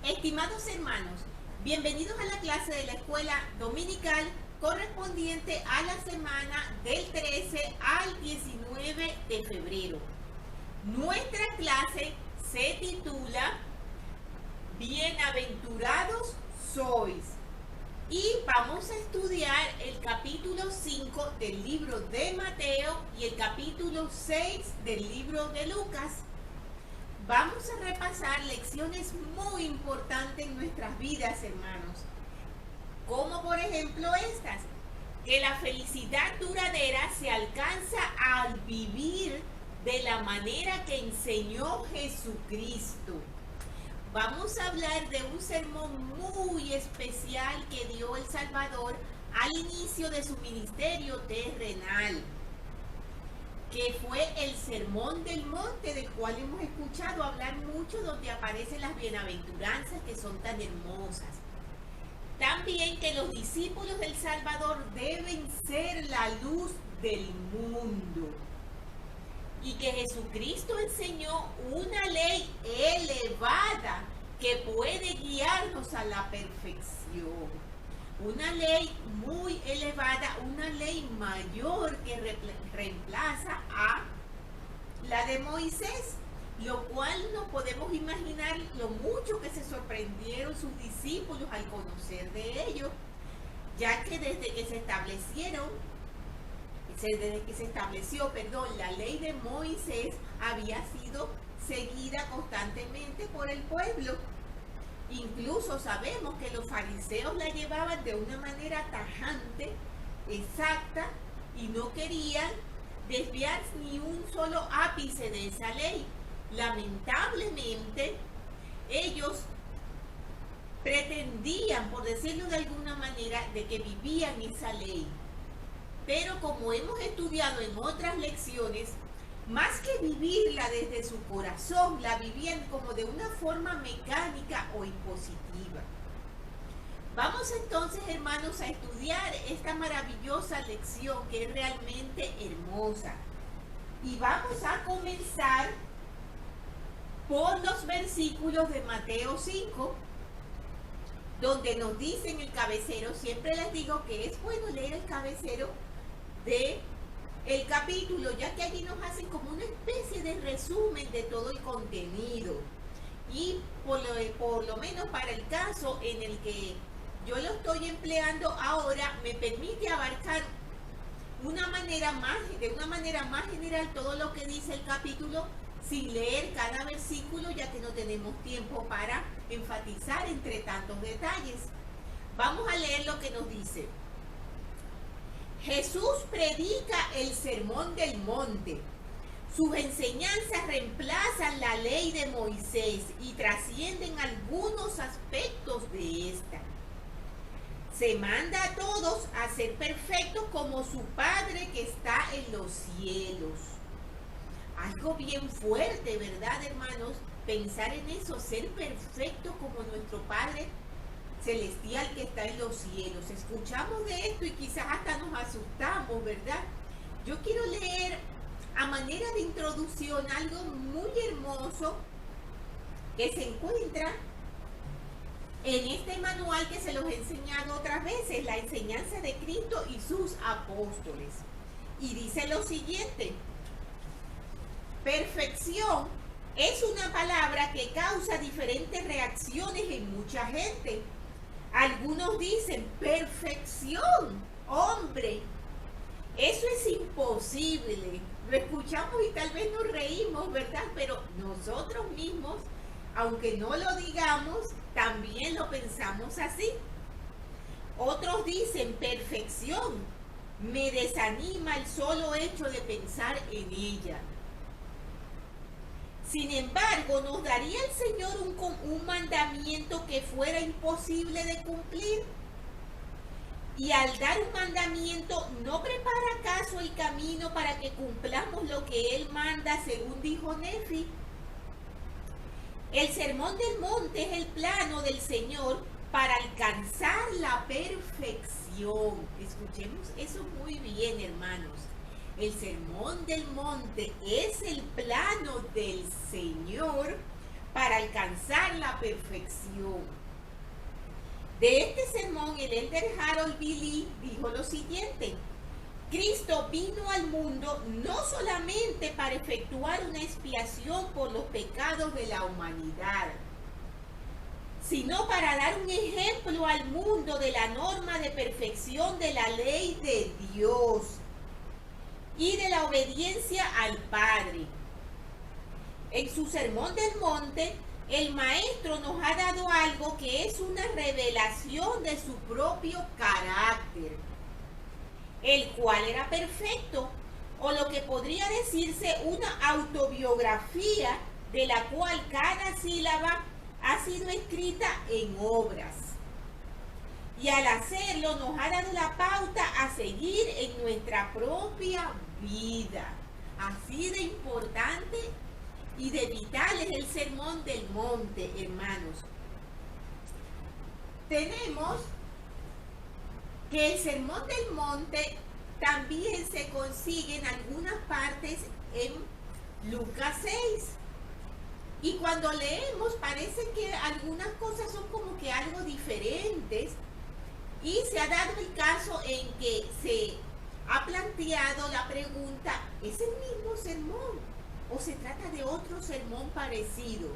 Estimados hermanos, bienvenidos a la clase de la escuela dominical correspondiente a la semana del 13 al 19 de febrero. Nuestra clase se titula Bienaventurados sois y vamos a estudiar el capítulo 5 del libro de Mateo y el capítulo 6 del libro de Lucas. Vamos a repasar lecciones muy importantes en nuestras vidas, hermanos, como por ejemplo estas, que la felicidad duradera se alcanza al vivir de la manera que enseñó Jesucristo. Vamos a hablar de un sermón muy especial que dio el Salvador al inicio de su ministerio terrenal, que fue el Sermón del Monte, del cual hemos escuchado hablar mucho, donde aparecen las bienaventuranzas que son tan hermosas. También que los discípulos del Salvador deben ser la luz del mundo. Y que Jesucristo enseñó una ley elevada que puede guiarnos a la perfección. Una ley muy elevada, una ley mayor que reemplaza a la de Moisés, lo cual no podemos imaginar lo mucho que se sorprendieron sus discípulos al conocer de ello, ya que desde que se estableció, la ley de Moisés había sido seguida constantemente por el pueblo. Incluso sabemos que los fariseos la llevaban de una manera tajante, exacta, y no querían desviar ni un solo ápice de esa ley. Lamentablemente, ellos pretendían, por decirlo de alguna manera, de que vivían esa ley. Pero como hemos estudiado en otras lecciones, más que vivirla desde su corazón, la vivían como de una forma mecánica o impositiva. Vamos entonces, hermanos, a estudiar esta maravillosa lección que es realmente hermosa. Y vamos a comenzar por los versículos de Mateo 5, donde nos dice en el cabecero, siempre les digo que es bueno leer el cabecero de el capítulo, ya que allí nos hacen como una especie de resumen de todo el contenido. Y por lo menos para el caso en el que yo lo estoy empleando ahora, me permite abarcar de una manera más general todo lo que dice el capítulo, sin leer cada versículo, ya que no tenemos tiempo para enfatizar entre tantos detalles. Vamos a leer lo que nos dice. Jesús predica el sermón del monte. Sus enseñanzas reemplazan la ley de Moisés y trascienden algunos aspectos de esta. Se manda a todos a ser perfectos como su Padre que está en los cielos. Algo bien fuerte, ¿verdad, hermanos? Pensar en eso, ser perfecto como nuestro Padre celestial que está en los cielos. Escuchamos de esto y quizás hasta nos asustamos, ¿verdad? Yo quiero leer a manera de introducción algo muy hermoso que se encuentra en este manual que se los he enseñado otras veces, la enseñanza de Cristo y sus apóstoles. Y dice lo siguiente: perfección es una palabra que causa diferentes reacciones en mucha gente. Algunos dicen, perfección, hombre, eso es imposible. Lo escuchamos y tal vez nos reímos, ¿verdad? Pero nosotros mismos, aunque no lo digamos, también lo pensamos así. Otros dicen, perfección, me desanima el solo hecho de pensar en ella. Sin embargo, ¿nos daría el Señor un mandamiento que fuera imposible de cumplir? Y al dar un mandamiento, ¿no prepara acaso el camino para que cumplamos lo que Él manda, según dijo Nefi? El sermón del monte es el plano del Señor para alcanzar la perfección. Escuchemos eso muy bien, hermanos. El sermón del monte es el plano del Señor para alcanzar la perfección. De este sermón, el elder Harold B. Lee dijo lo siguiente: Cristo vino al mundo no solamente para efectuar una expiación por los pecados de la humanidad, sino para dar un ejemplo al mundo de la norma de perfección de la ley de Dios y de la obediencia al Padre. En su Sermón del Monte, el Maestro nos ha dado algo que es una revelación de su propio carácter, el cual era perfecto, o lo que podría decirse una autobiografía de la cual cada sílaba ha sido escrita en obras. Y al hacerlo nos ha dado la pauta a seguir en nuestra propia vida. Así de importante y de vital es el Sermón del Monte, hermanos. Tenemos que el Sermón del Monte también se consigue en algunas partes en Lucas 6. Y cuando leemos parece que algunas cosas son como que algo diferentes, y se ha dado el caso en que se ha planteado la pregunta: ¿es el mismo sermón o se trata de otro sermón parecido?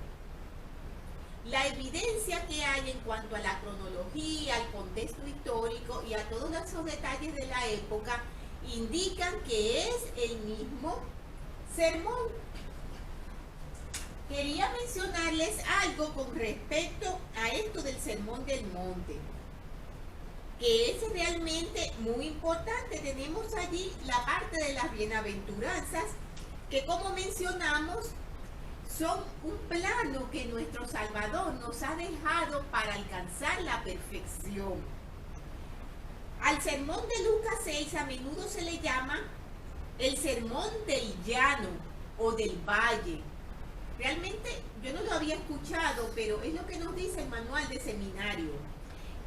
La evidencia que hay en cuanto a la cronología, al contexto histórico y a todos esos detalles de la época indican que es el mismo sermón. Quería mencionarles algo con respecto a esto del Sermón del Monte, que es realmente muy importante. Tenemos allí la parte de las bienaventuranzas, que como mencionamos, son un plano que nuestro Salvador nos ha dejado para alcanzar la perfección. Al sermón de Lucas 6 a menudo se le llama el sermón del llano o del valle. Realmente yo no lo había escuchado, pero es lo que nos dice el manual de seminario.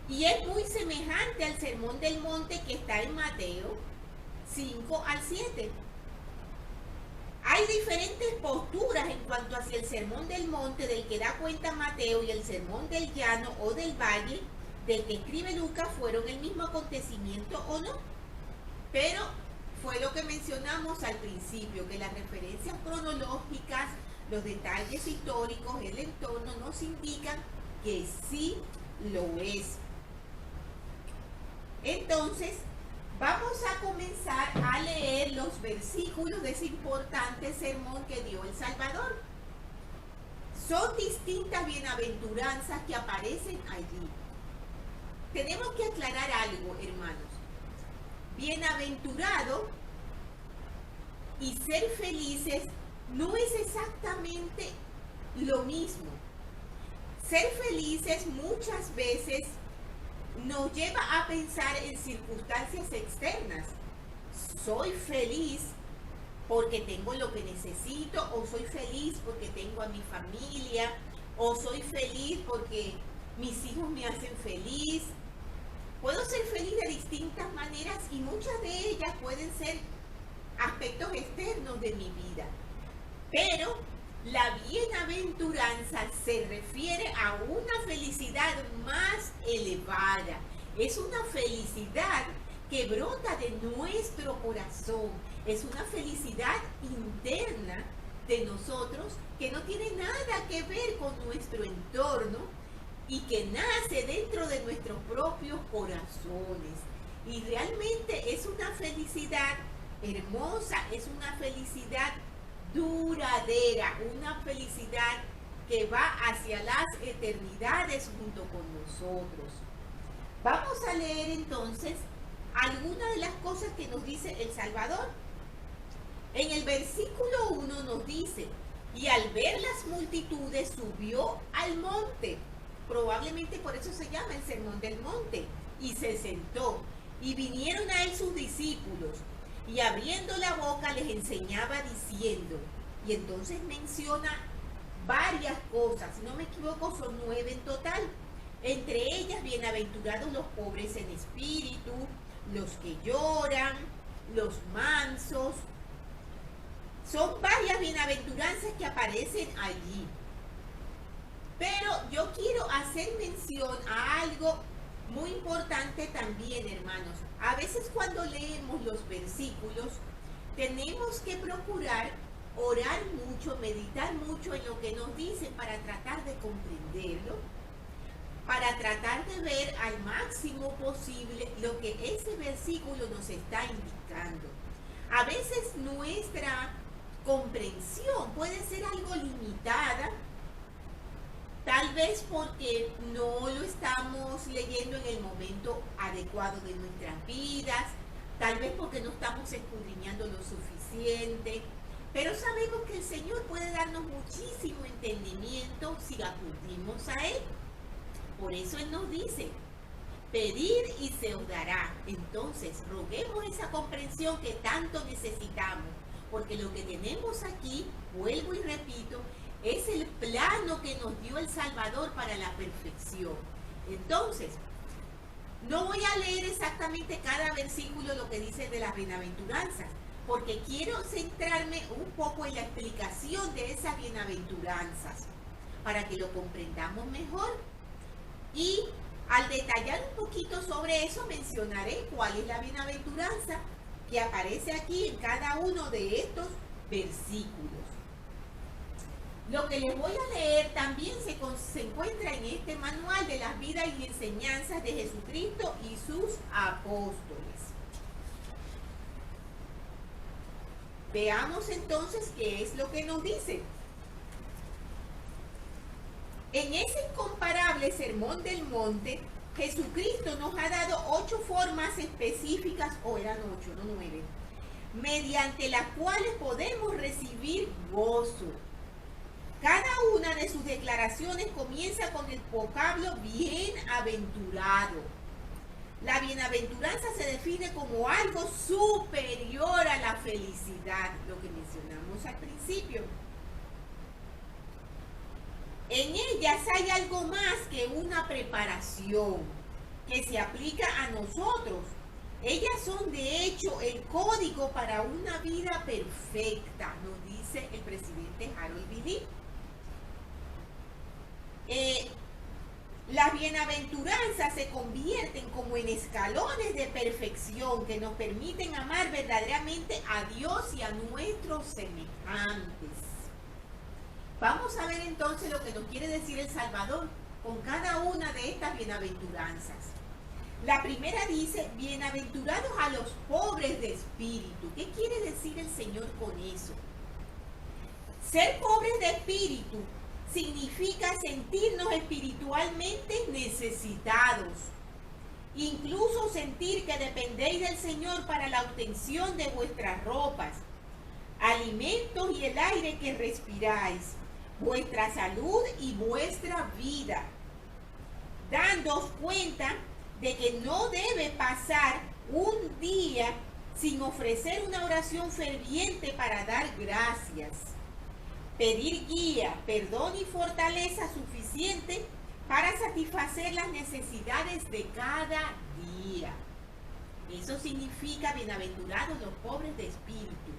Y es muy semejante al sermón del monte que está en Mateo 5 al 7. Hay diferentes posturas en cuanto hacia el sermón del monte del que da cuenta Mateo y el sermón del llano o del valle del que escribe Lucas fueron el mismo acontecimiento o no. Pero fue lo que mencionamos al principio, que las referencias cronológicas, los detalles históricos, el entorno nos indican que sí lo es. Entonces, vamos a comenzar a leer los versículos de ese importante sermón que dio el Salvador. Son distintas bienaventuranzas que aparecen allí. Tenemos que aclarar algo, hermanos. Bienaventurado y ser felices no es exactamente lo mismo. Ser felices muchas veces nos lleva a pensar en circunstancias externas. Soy feliz porque tengo lo que necesito, o soy feliz porque tengo a mi familia, o soy feliz porque mis hijos me hacen feliz. Puedo ser feliz de distintas maneras y muchas de ellas pueden ser aspectos externos de mi vida. Pero la bienaventuranza se refiere a una felicidad más elevada. Es una felicidad que brota de nuestro corazón. Es una felicidad interna de nosotros que no tiene nada que ver con nuestro entorno y que nace dentro de nuestros propios corazones. Y realmente es una felicidad hermosa, es una felicidad duradera, una felicidad que va hacia las eternidades junto con nosotros. Vamos a leer entonces algunas de las cosas que nos dice el Salvador. En el versículo 1 nos dice: y al ver las multitudes subió al monte. Probablemente por eso se llama el Sermón del Monte. Y se sentó, y vinieron a él sus discípulos, y abriendo la boca les enseñaba diciendo. Y entonces menciona varias cosas, si no me equivoco son 9 en total. Entre ellas, bienaventurados los pobres en espíritu, los que lloran, los mansos. Son varias bienaventuranzas que aparecen allí. Pero yo quiero hacer mención a algo muy importante también, hermanos. A veces cuando leemos los versículos, tenemos que procurar orar mucho, meditar mucho en lo que nos dicen para tratar de comprenderlo, para tratar de ver al máximo posible lo que ese versículo nos está indicando. A veces nuestra comprensión puede ser algo limitada, tal vez porque no lo estamos leyendo en el momento adecuado de nuestras vidas, tal vez porque no estamos escudriñando lo suficiente, pero sabemos que el Señor puede darnos muchísimo entendimiento si acudimos a Él. Por eso Él nos dice, pedir y se os dará. Entonces, roguemos esa comprensión que tanto necesitamos, porque lo que tenemos aquí, vuelvo y repito, es el plano que nos dio el Salvador para la perfección. Entonces, no voy a leer exactamente cada versículo lo que dice de las bienaventuranzas, porque quiero centrarme un poco en la explicación de esas bienaventuranzas, para que lo comprendamos mejor. Y al detallar un poquito sobre eso, mencionaré cuál es la bienaventuranza que aparece aquí en cada uno de estos versículos. Lo que les voy a leer también se encuentra en este manual de las vidas y enseñanzas de Jesucristo y sus apóstoles. Veamos entonces qué es lo que nos dice. En ese incomparable sermón del monte, Jesucristo nos ha dado 8 formas específicas, o eran 8, no 9, mediante las cuales podemos recibir gozo. Cada una de sus declaraciones comienza con el vocablo bienaventurado. La bienaventuranza se define como algo superior a la felicidad, lo que mencionamos al principio. En ellas hay algo más que una preparación que se aplica a nosotros. Ellas son de hecho el código para una vida perfecta, nos dice el presidente Harold Billy. Las bienaventuranzas se convierten como en escalones de perfección que nos permiten amar verdaderamente a Dios y a nuestros semejantes. Vamos a ver entonces lo que nos quiere decir el Salvador con cada una de estas bienaventuranzas. La primera dice, bienaventurados a los pobres de espíritu. ¿Qué quiere decir el Señor con eso? Ser pobres de espíritu significa sentirnos espiritualmente necesitados. Incluso sentir que dependéis del Señor para la obtención de vuestras ropas, alimentos y el aire que respiráis, vuestra salud y vuestra vida, dándoos cuenta de que no debe pasar un día sin ofrecer una oración ferviente para dar gracias, pedir guía, perdón y fortaleza suficiente para satisfacer las necesidades de cada día. Eso significa bienaventurados los pobres de espíritu.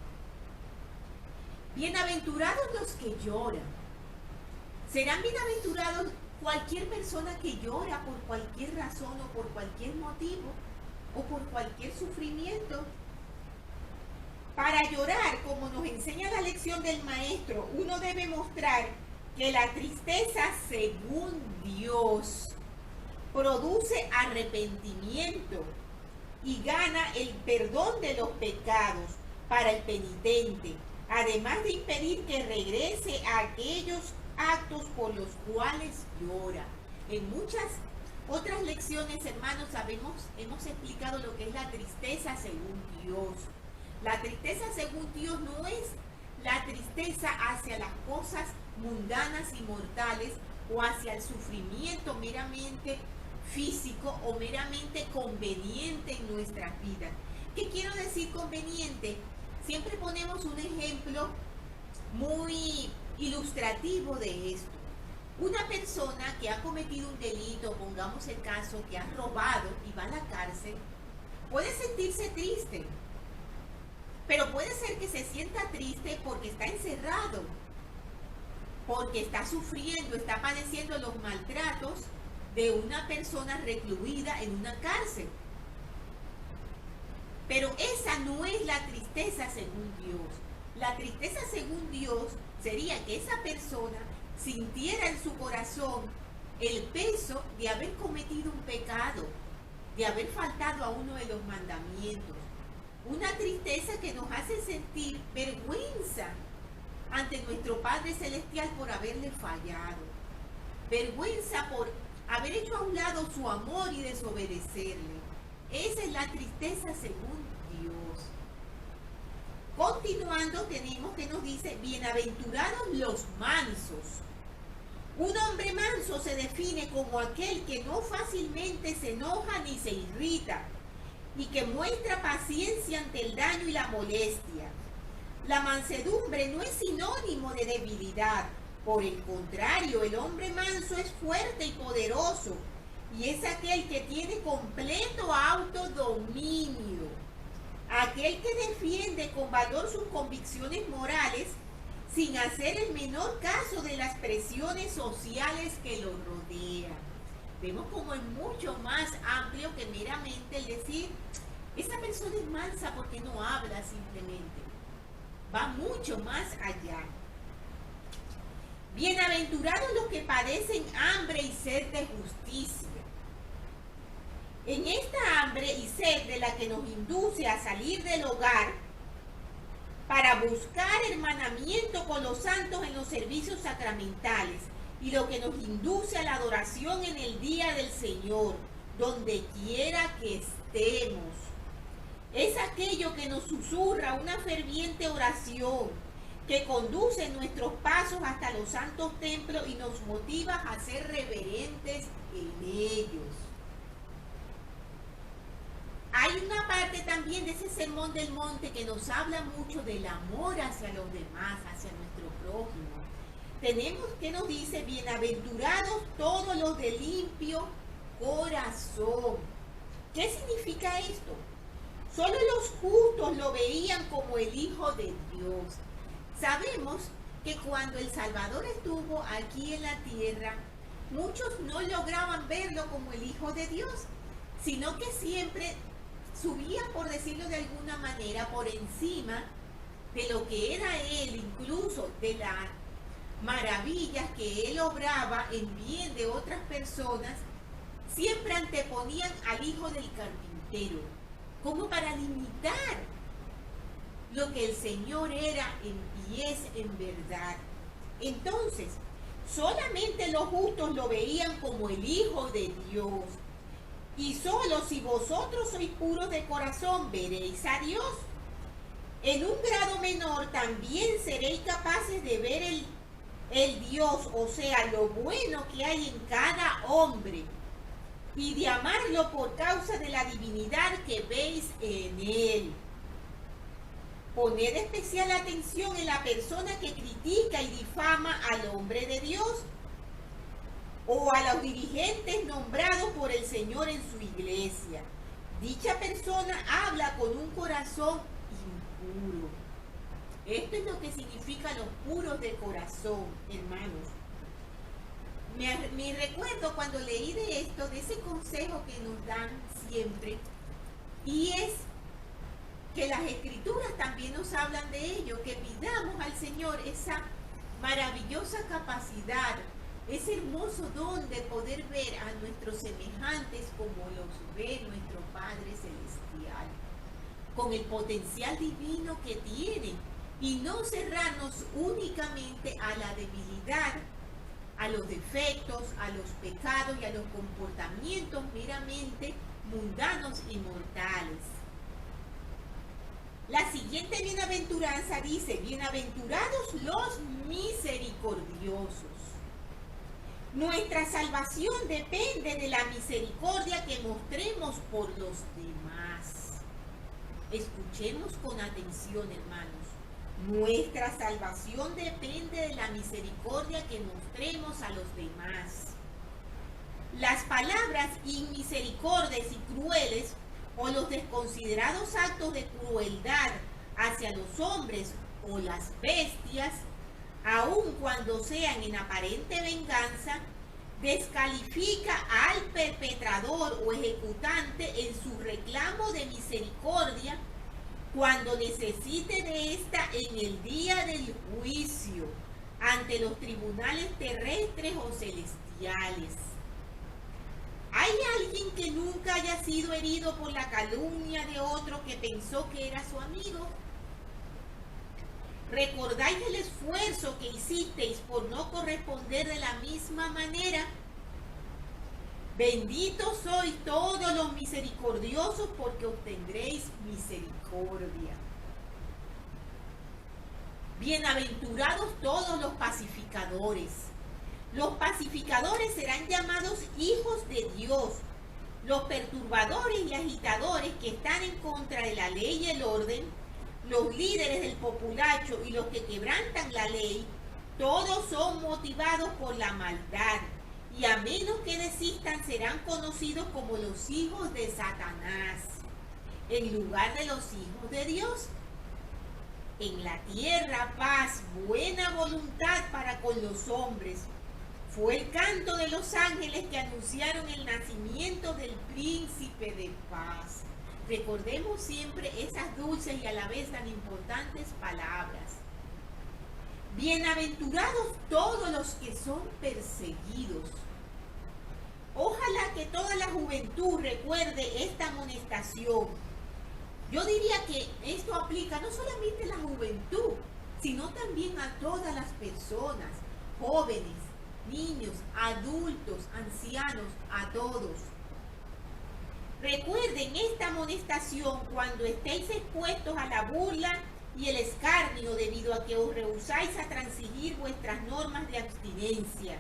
Bienaventurados los que lloran. Serán bienaventurados cualquier persona que llora por cualquier razón o por cualquier motivo o por cualquier sufrimiento. Para llorar, como nos enseña la lección del maestro, uno debe mostrar que la tristeza, según Dios, produce arrepentimiento y gana el perdón de los pecados para el penitente, además de impedir que regrese a aquellos actos por los cuales llora. En muchas otras lecciones, hermanos, hemos explicado lo que es la tristeza según Dios. La tristeza según Dios no es la tristeza hacia las cosas mundanas y mortales o hacia el sufrimiento meramente físico o meramente conveniente en nuestras vidas. ¿Qué quiero decir conveniente? Siempre ponemos un ejemplo muy ilustrativo de esto. Una persona que ha cometido un delito, pongamos el caso, que ha robado y va a la cárcel, puede sentirse triste, pero puede ser que se sienta triste porque está encerrado. porque está sufriendo, está padeciendo los maltratos de una persona recluida en una cárcel. Pero esa no es la tristeza según Dios. La tristeza según Dios sería que esa persona sintiera en su corazón el peso de haber cometido un pecado, de haber faltado a uno de los mandamientos. Una tristeza que nos hace sentir vergüenza ante nuestro Padre Celestial por haberle fallado. Vergüenza por haber hecho a un lado su amor y desobedecerle. Esa es la tristeza según Dios. Continuando, tenemos que nos dice, bienaventurados los mansos. Un hombre manso se define como aquel que no fácilmente se enoja ni se irrita y que muestra paciencia ante el daño y la molestia. La mansedumbre no es sinónimo de debilidad. Por el contrario, el hombre manso es fuerte y poderoso y es aquel que tiene completo autodominio. Aquel que defiende con valor sus convicciones morales sin hacer el menor caso de las presiones sociales que lo rodean. Vemos como es mucho más amplio que meramente el decir, esa persona es mansa porque no habla simplemente. Va mucho más allá. Bienaventurados los que padecen hambre y sed de justicia. En esta hambre y sed de la que nos induce a salir del hogar para buscar hermanamiento con los santos en los servicios sacramentales y lo que nos induce a la adoración en el día del Señor, donde quiera que estemos. Es aquello que nos susurra una ferviente oración que conduce nuestros pasos hasta los santos templos y nos motiva a ser reverentes en ellos. Hay una parte también de ese sermón del monte que nos habla mucho del amor hacia los demás, hacia nuestro prójimo. Tenemos que nos dice, bienaventurados todos los de limpio corazón. ¿Qué significa esto? Solo los justos lo veían como el Hijo de Dios. Sabemos que cuando el Salvador estuvo aquí en la tierra, muchos no lograban verlo como el Hijo de Dios, sino que siempre subía, por decirlo de alguna manera, por encima de lo que era Él, incluso de las maravillas que Él obraba en bien de otras personas, siempre anteponían al Hijo del Carpintero, como para limitar lo que el Señor era y es en verdad. Entonces, solamente los justos lo veían como el Hijo de Dios. Y solo si vosotros sois puros de corazón veréis a Dios. En un grado menor también seréis capaces de ver el Dios, o sea, lo bueno que hay en cada hombre, y de amarlo por causa de la divinidad que veis en él. Poned especial atención en la persona que critica y difama al hombre de Dios o a los dirigentes nombrados por el Señor en su iglesia. Dicha persona habla con un corazón impuro. Esto es lo que significa los puros de corazón, hermanos. Me recuerdo cuando leí de esto, de ese consejo que nos dan siempre, y es que las Escrituras también nos hablan de ello, que pidamos al Señor esa maravillosa capacidad, ese hermoso don de poder ver a nuestros semejantes como los ve nuestro Padre Celestial, con el potencial divino que tienen, y no cerrarnos únicamente a la debilidad, a los defectos, a los pecados y a los comportamientos meramente mundanos y mortales. La siguiente bienaventuranza dice, bienaventurados los misericordiosos. Nuestra salvación depende de la misericordia que mostremos por los demás. Escuchemos con atención, hermanos. Nuestra salvación depende de la misericordia que mostremos a los demás. Las palabras inmisericordias y crueles o los desconsiderados actos de crueldad hacia los hombres o las bestias aun cuando sean en aparente venganza, descalifica al perpetrador o ejecutante en su reclamo de misericordia cuando necesite de esta en el día del juicio ante los tribunales terrestres o celestiales. ¿Hay alguien que nunca haya sido herido por la calumnia de otro que pensó que era su amigo? ¿Recordáis el esfuerzo que hicisteis por no corresponder de la misma manera? Benditos sois todos los misericordiosos, porque obtendréis misericordia. Bienaventurados todos los pacificadores. Los pacificadores serán llamados hijos de Dios. Los perturbadores y agitadores que están en contra de la ley y el orden, los líderes del populacho y los que quebrantan la ley, todos son motivados por la maldad, y a menos que desistan serán conocidos como los hijos de Satanás, en lugar de los hijos de Dios. En la tierra paz, buena voluntad para con los hombres. Fue el canto de los ángeles que anunciaron el nacimiento del príncipe de paz. Recordemos siempre esas dulces y a la vez tan importantes palabras. Bienaventurados todos los que son perseguidos. Ojalá que toda la juventud recuerde esta amonestación. Yo diría que esto aplica no solamente a la juventud, sino también a todas las personas, jóvenes, niños, adultos, ancianos, a todos. Recuerden esta amonestación cuando estéis expuestos a la burla y el escarnio debido a que os rehusáis a transigir vuestras normas de abstinencia,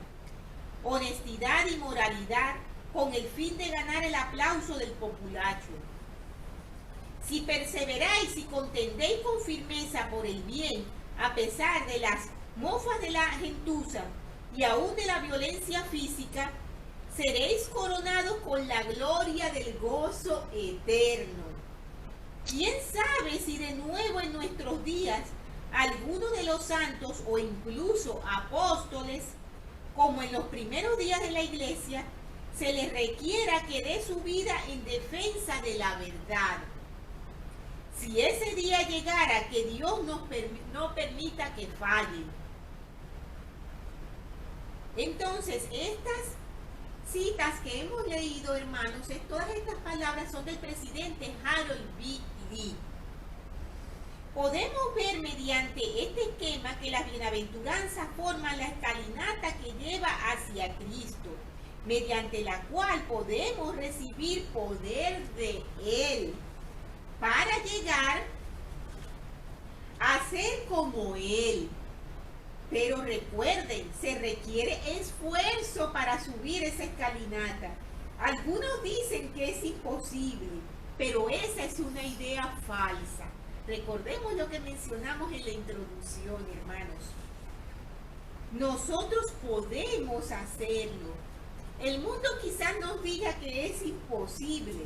honestidad y moralidad con el fin de ganar el aplauso del populacho. Si perseveráis y contendéis con firmeza por el bien, a pesar de las mofas de la gentuza y aún de la violencia física, seréis coronados con la gloria del gozo eterno. ¿Quién sabe si de nuevo en nuestros días alguno de los santos o incluso apóstoles, como en los primeros días de la iglesia, se les requiera que dé su vida en defensa de la verdad? Si ese día llegara, que Dios no permita que fallen. Entonces, estas citas que hemos leído, hermanos, todas estas palabras son del presidente Harold B. Lee. Podemos ver mediante este esquema que las bienaventuranzas forman la escalinata que lleva hacia Cristo, mediante la cual podemos recibir poder de Él para llegar a ser como Él. Pero recuerden, se requiere esfuerzo para subir esa escalinata. Algunos dicen que es imposible, pero esa es una idea falsa. Recordemos lo que mencionamos en la introducción, hermanos. Nosotros podemos hacerlo. El mundo quizás nos diga que es imposible.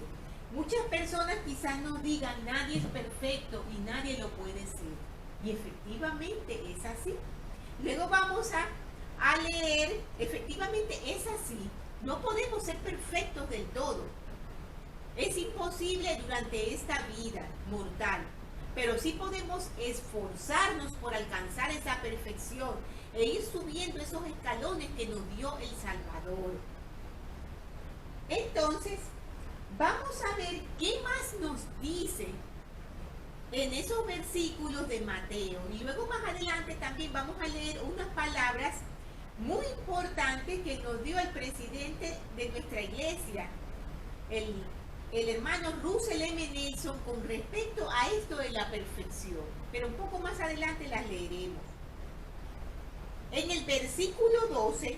Muchas personas quizás nos digan, nadie es perfecto y nadie lo puede ser. Y efectivamente es así. Luego vamos a leer, efectivamente es así. No podemos ser perfectos del todo. Es imposible durante esta vida mortal. Pero sí podemos esforzarnos por alcanzar esa perfección e ir subiendo esos escalones que nos dio el Salvador. Entonces, vamos a ver qué más nos dice en esos versículos de Mateo. Y luego más adelante también vamos a leer unas palabras muy importantes que nos dio el presidente de nuestra iglesia, el hermano Russell M. Nelson, con respecto a esto de la perfección. Pero un poco más adelante las leeremos. En el versículo 12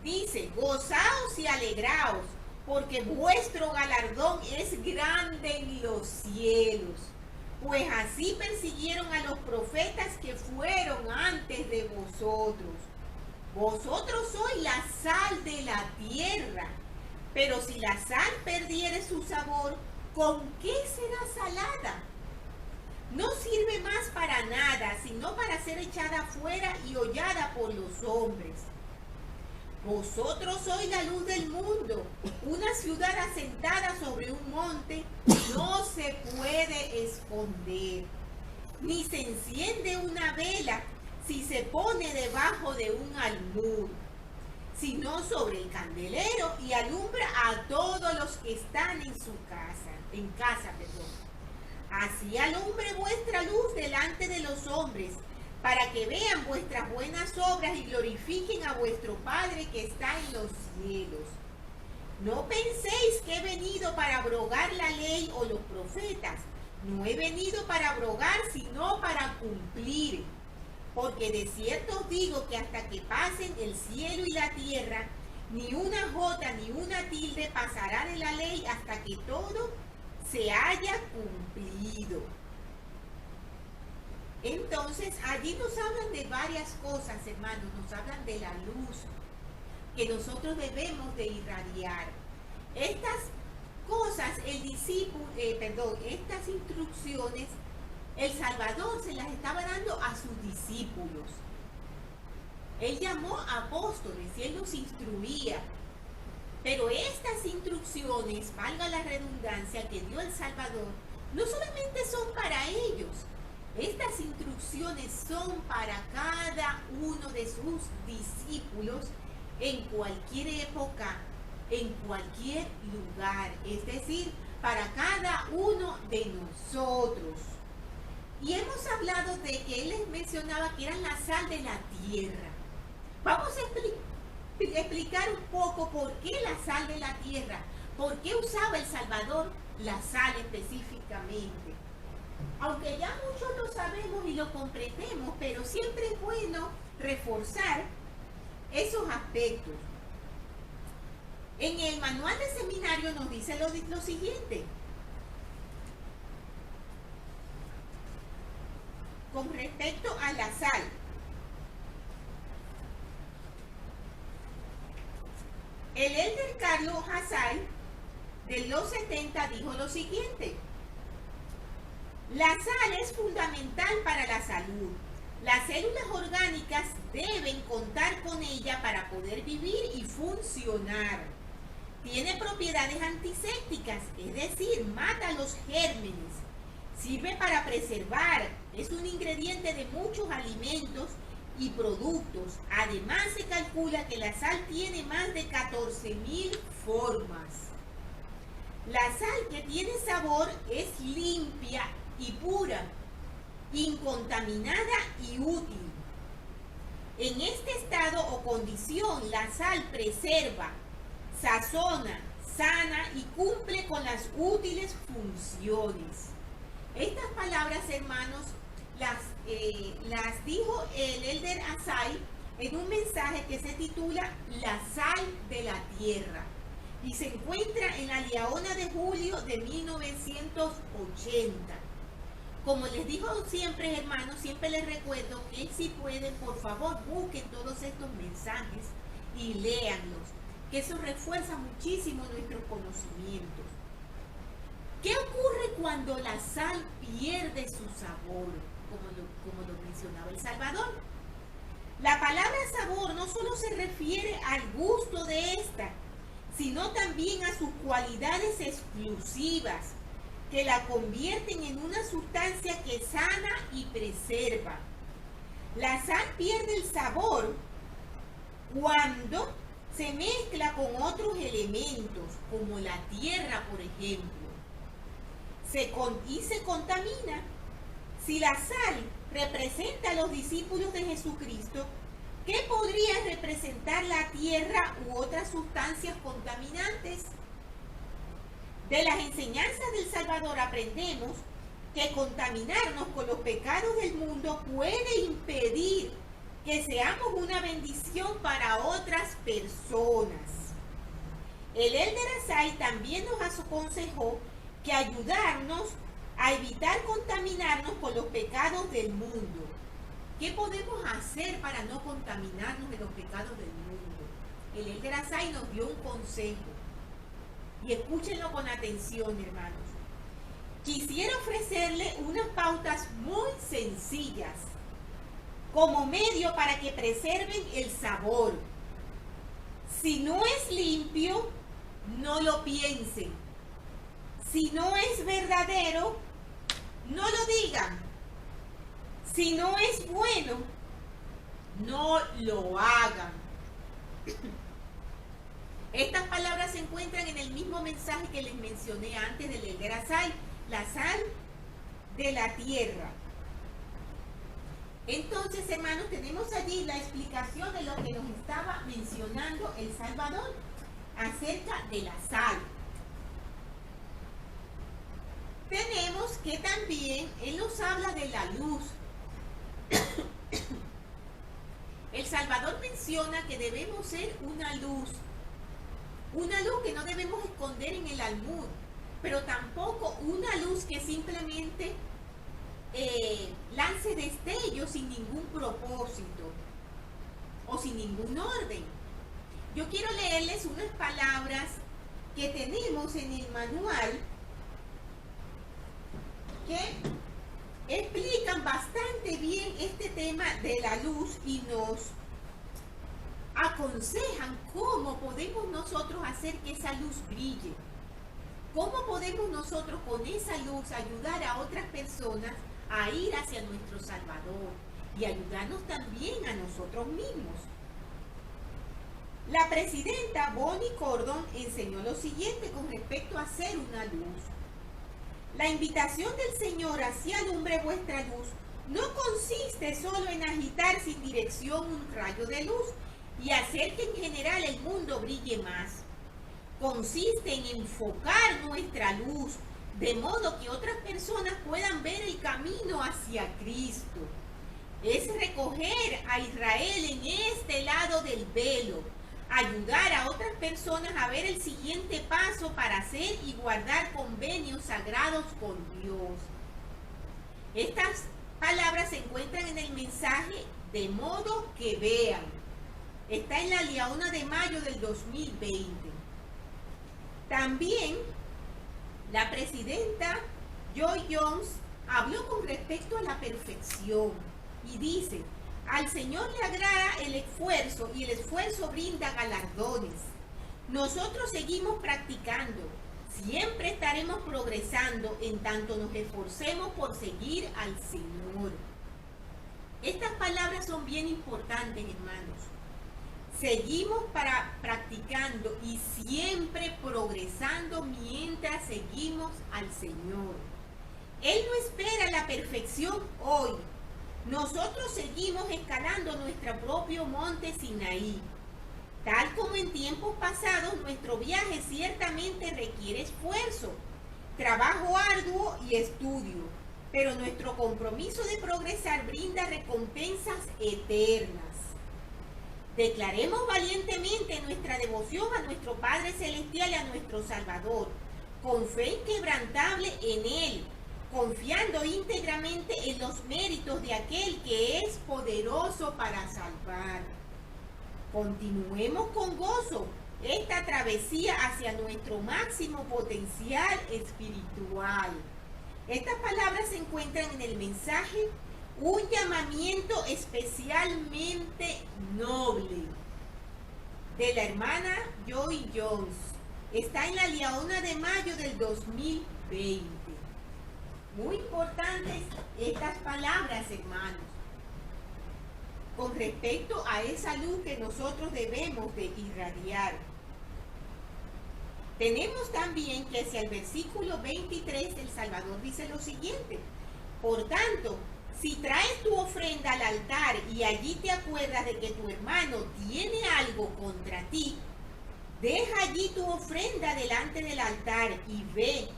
dice: gozaos y alegraos, porque vuestro galardón es grande en los cielos, pues así persiguieron a los profetas que fueron antes de vosotros. Vosotros sois la sal de la tierra, pero si la sal perdiere su sabor, ¿con qué será salada? no sirve más para nada, sino para ser echada fuera y hollada por los hombres. Vosotros sois la luz del mundo. Una ciudad asentada sobre un monte no se puede esconder, ni se enciende una vela si se pone debajo de un almud, sino sobre el candelero y alumbra a todos los que están en casa. Así alumbre vuestra luz delante de los hombres, para que vean vuestras buenas obras y glorifiquen a vuestro Padre que está en los cielos. No penséis que he venido para abrogar la ley o los profetas. No he venido para abrogar, sino para cumplir. Porque de cierto os digo que hasta que pasen el cielo y la tierra, ni una jota ni una tilde pasará de la ley hasta que todo se haya cumplido. Entonces, allí nos hablan de varias cosas, hermanos. Nos hablan de la luz que nosotros debemos de irradiar. Estas cosas, estas instrucciones, el Salvador se las estaba dando a sus discípulos. Él llamó apóstoles y él los instruía. Pero estas instrucciones, valga la redundancia, que dio el Salvador, no solamente son para ellos. Estas instrucciones son para cada uno de sus discípulos en cualquier época, en cualquier lugar. Es decir, para cada uno de nosotros. Y hemos hablado de que él les mencionaba que eran la sal de la tierra. Vamos a explicar un poco por qué la sal de la tierra. ¿Por qué usaba el Salvador la sal específicamente? Aunque ya muchos lo sabemos y lo comprendemos, pero siempre es bueno reforzar esos aspectos. En el manual de seminario nos dice lo siguiente. Con respecto a la sal. El elder Carlos Hassai, de los 70, dijo lo siguiente. La sal es fundamental para la salud. Las células orgánicas deben contar con ella para poder vivir y funcionar. Tiene propiedades antisépticas, es decir, mata los gérmenes. Sirve para preservar, es un ingrediente de muchos alimentos y productos. Además, se calcula que la sal tiene más de 14.000 formas. La sal que tiene sabor es limpia y pura, incontaminada y útil. En este estado o condición, la sal preserva, sazona, sana y cumple con las útiles funciones. Estas palabras, hermanos, las dijo el elder Hassai en un mensaje que se titula La sal de la tierra y se encuentra en la Liaona de julio de 1980. Como les digo siempre, hermanos, siempre les recuerdo que si pueden, por favor, busquen todos estos mensajes y léanlos, que eso refuerza muchísimo nuestros conocimientos. ¿Qué ocurre cuando la sal pierde su sabor? Como lo mencionaba el Salvador. La palabra sabor no solo se refiere al gusto de esta, sino también a sus cualidades exclusivas, que la convierten en una sustancia que sana y preserva. La sal pierde el sabor cuando se mezcla con otros elementos, como la tierra, por ejemplo, y se contamina. Si la sal representa a los discípulos de Jesucristo, ¿qué podría representar la tierra u otras sustancias contaminantes? De las enseñanzas del Salvador aprendemos que contaminarnos con los pecados del mundo puede impedir que seamos una bendición para otras personas. El elder Hassai también nos aconsejó que ayudarnos a evitar contaminarnos con los pecados del mundo. ¿Qué podemos hacer para no contaminarnos de los pecados del mundo? El elder Hassai nos dio un consejo. Y escúchenlo con atención, hermanos. quisiera ofrecerle unas pautas muy sencillas como medio para que preserven el sabor. Si no es limpio, no lo piensen. Si no es verdadero, no lo digan. Si no es bueno, no lo hagan. Estas palabras se encuentran en el mismo mensaje que les mencioné antes del Elder Asai, la sal de la tierra. Entonces, hermanos, tenemos allí la explicación de lo que nos estaba mencionando el Salvador acerca de la sal. Tenemos que también Él nos habla de la luz. El Salvador menciona que debemos ser una luz que no debemos esconder en el almud, pero tampoco una luz que simplemente lance destellos sin ningún propósito o sin ningún orden. Yo quiero leerles unas palabras que tenemos en el manual que explican bastante bien este tema de la luz y nos aconsejan cómo podemos nosotros hacer que esa luz brille, cómo podemos nosotros con esa luz ayudar a otras personas a ir hacia nuestro Salvador y ayudarnos también a nosotros mismos. La presidenta Bonnie Cordon enseñó lo siguiente con respecto a ser una luz. La invitación del Señor hacia alumbre vuestra luz no consiste solo en agitar sin dirección un rayo de luz y hacer que en general el mundo brille más. Consiste en enfocar nuestra luz de modo que otras personas puedan ver el camino hacia Cristo. Es recoger a Israel en este lado del velo, ayudar a otras personas a ver el siguiente paso para hacer y guardar convenios sagrados con Dios. Estas palabras se encuentran en el mensaje de modo que vean. Está en la Liaona de mayo del 2020. También la presidenta Joy Jones habló con respecto a la perfección y dice: al Señor le agrada el esfuerzo y el esfuerzo brinda galardones. Nosotros seguimos practicando, siempre estaremos progresando en tanto nos esforcemos por seguir al Señor. Estas palabras son bien importantes, hermanos. Seguimos practicando y siempre progresando mientras seguimos al Señor. Él no espera la perfección hoy. Nosotros seguimos escalando nuestro propio monte Sinaí. Tal como en tiempos pasados, nuestro viaje ciertamente requiere esfuerzo, trabajo arduo y estudio, pero nuestro compromiso de progresar brinda recompensas eternas. Declaremos valientemente nuestra devoción a nuestro Padre Celestial y a nuestro Salvador, con fe inquebrantable en Él, confiando íntegramente en los méritos de aquel que es poderoso para salvar. Continuemos con gozo esta travesía hacia nuestro máximo potencial espiritual. Estas palabras se encuentran en el mensaje Un llamamiento especialmente noble, de la hermana Joy Jones. Está en la Liaona de mayo del 2020. Muy importantes estas palabras, hermanos, con respecto a esa luz que nosotros debemos de irradiar. Tenemos también que hacia el versículo 23 el Salvador dice lo siguiente: por tanto, si traes tu ofrenda al altar y allí te acuerdas de que tu hermano tiene algo contra ti, deja allí tu ofrenda delante del altar y ve,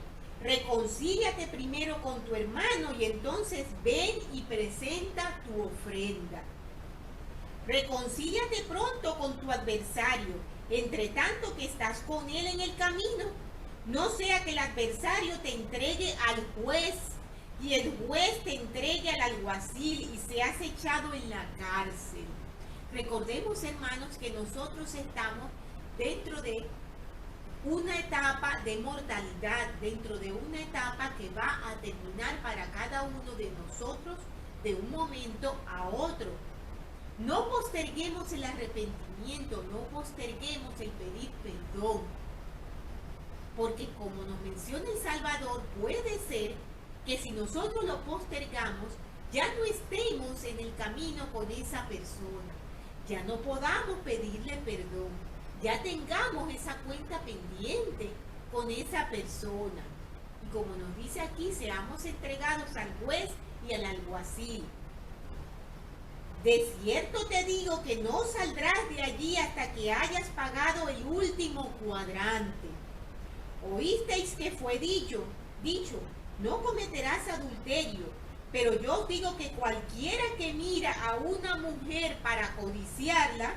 reconcíliate primero con tu hermano y entonces ven y presenta tu ofrenda. Reconcíliate pronto con tu adversario, entre tanto que estás con él en el camino, no sea que el adversario te entregue al juez y el juez te entregue al alguacil y seas echado en la cárcel. Recordemos, hermanos, que nosotros estamos dentro de una etapa de mortalidad, dentro de una etapa que va a terminar para cada uno de nosotros de un momento a otro. No posterguemos el arrepentimiento, no posterguemos el pedir perdón, porque como nos menciona el Salvador, puede ser que si nosotros lo postergamos, ya no estemos en el camino con esa persona, ya no podamos pedirle perdón, ya tengamos esa cuenta pendiente con esa persona. Y como nos dice aquí, seamos entregados al juez y al alguacil. De cierto te digo que no saldrás de allí hasta que hayas pagado el último cuadrante. Oísteis que fue dicho, no cometerás adulterio, pero yo os digo que cualquiera que mira a una mujer para codiciarla,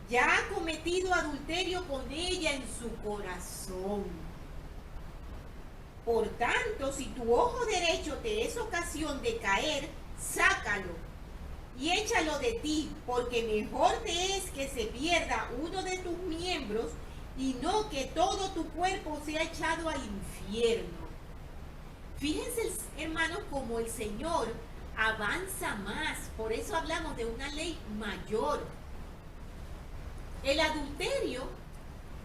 ya ha cometido adulterio con ella en su corazón. Por tanto, si tu ojo derecho te es ocasión de caer, sácalo y échalo de ti, porque mejor te es que se pierda uno de tus miembros y no que todo tu cuerpo sea echado al infierno. Fíjense, hermanos, como el Señor avanza más. Por eso hablamos de una ley mayor. El adulterio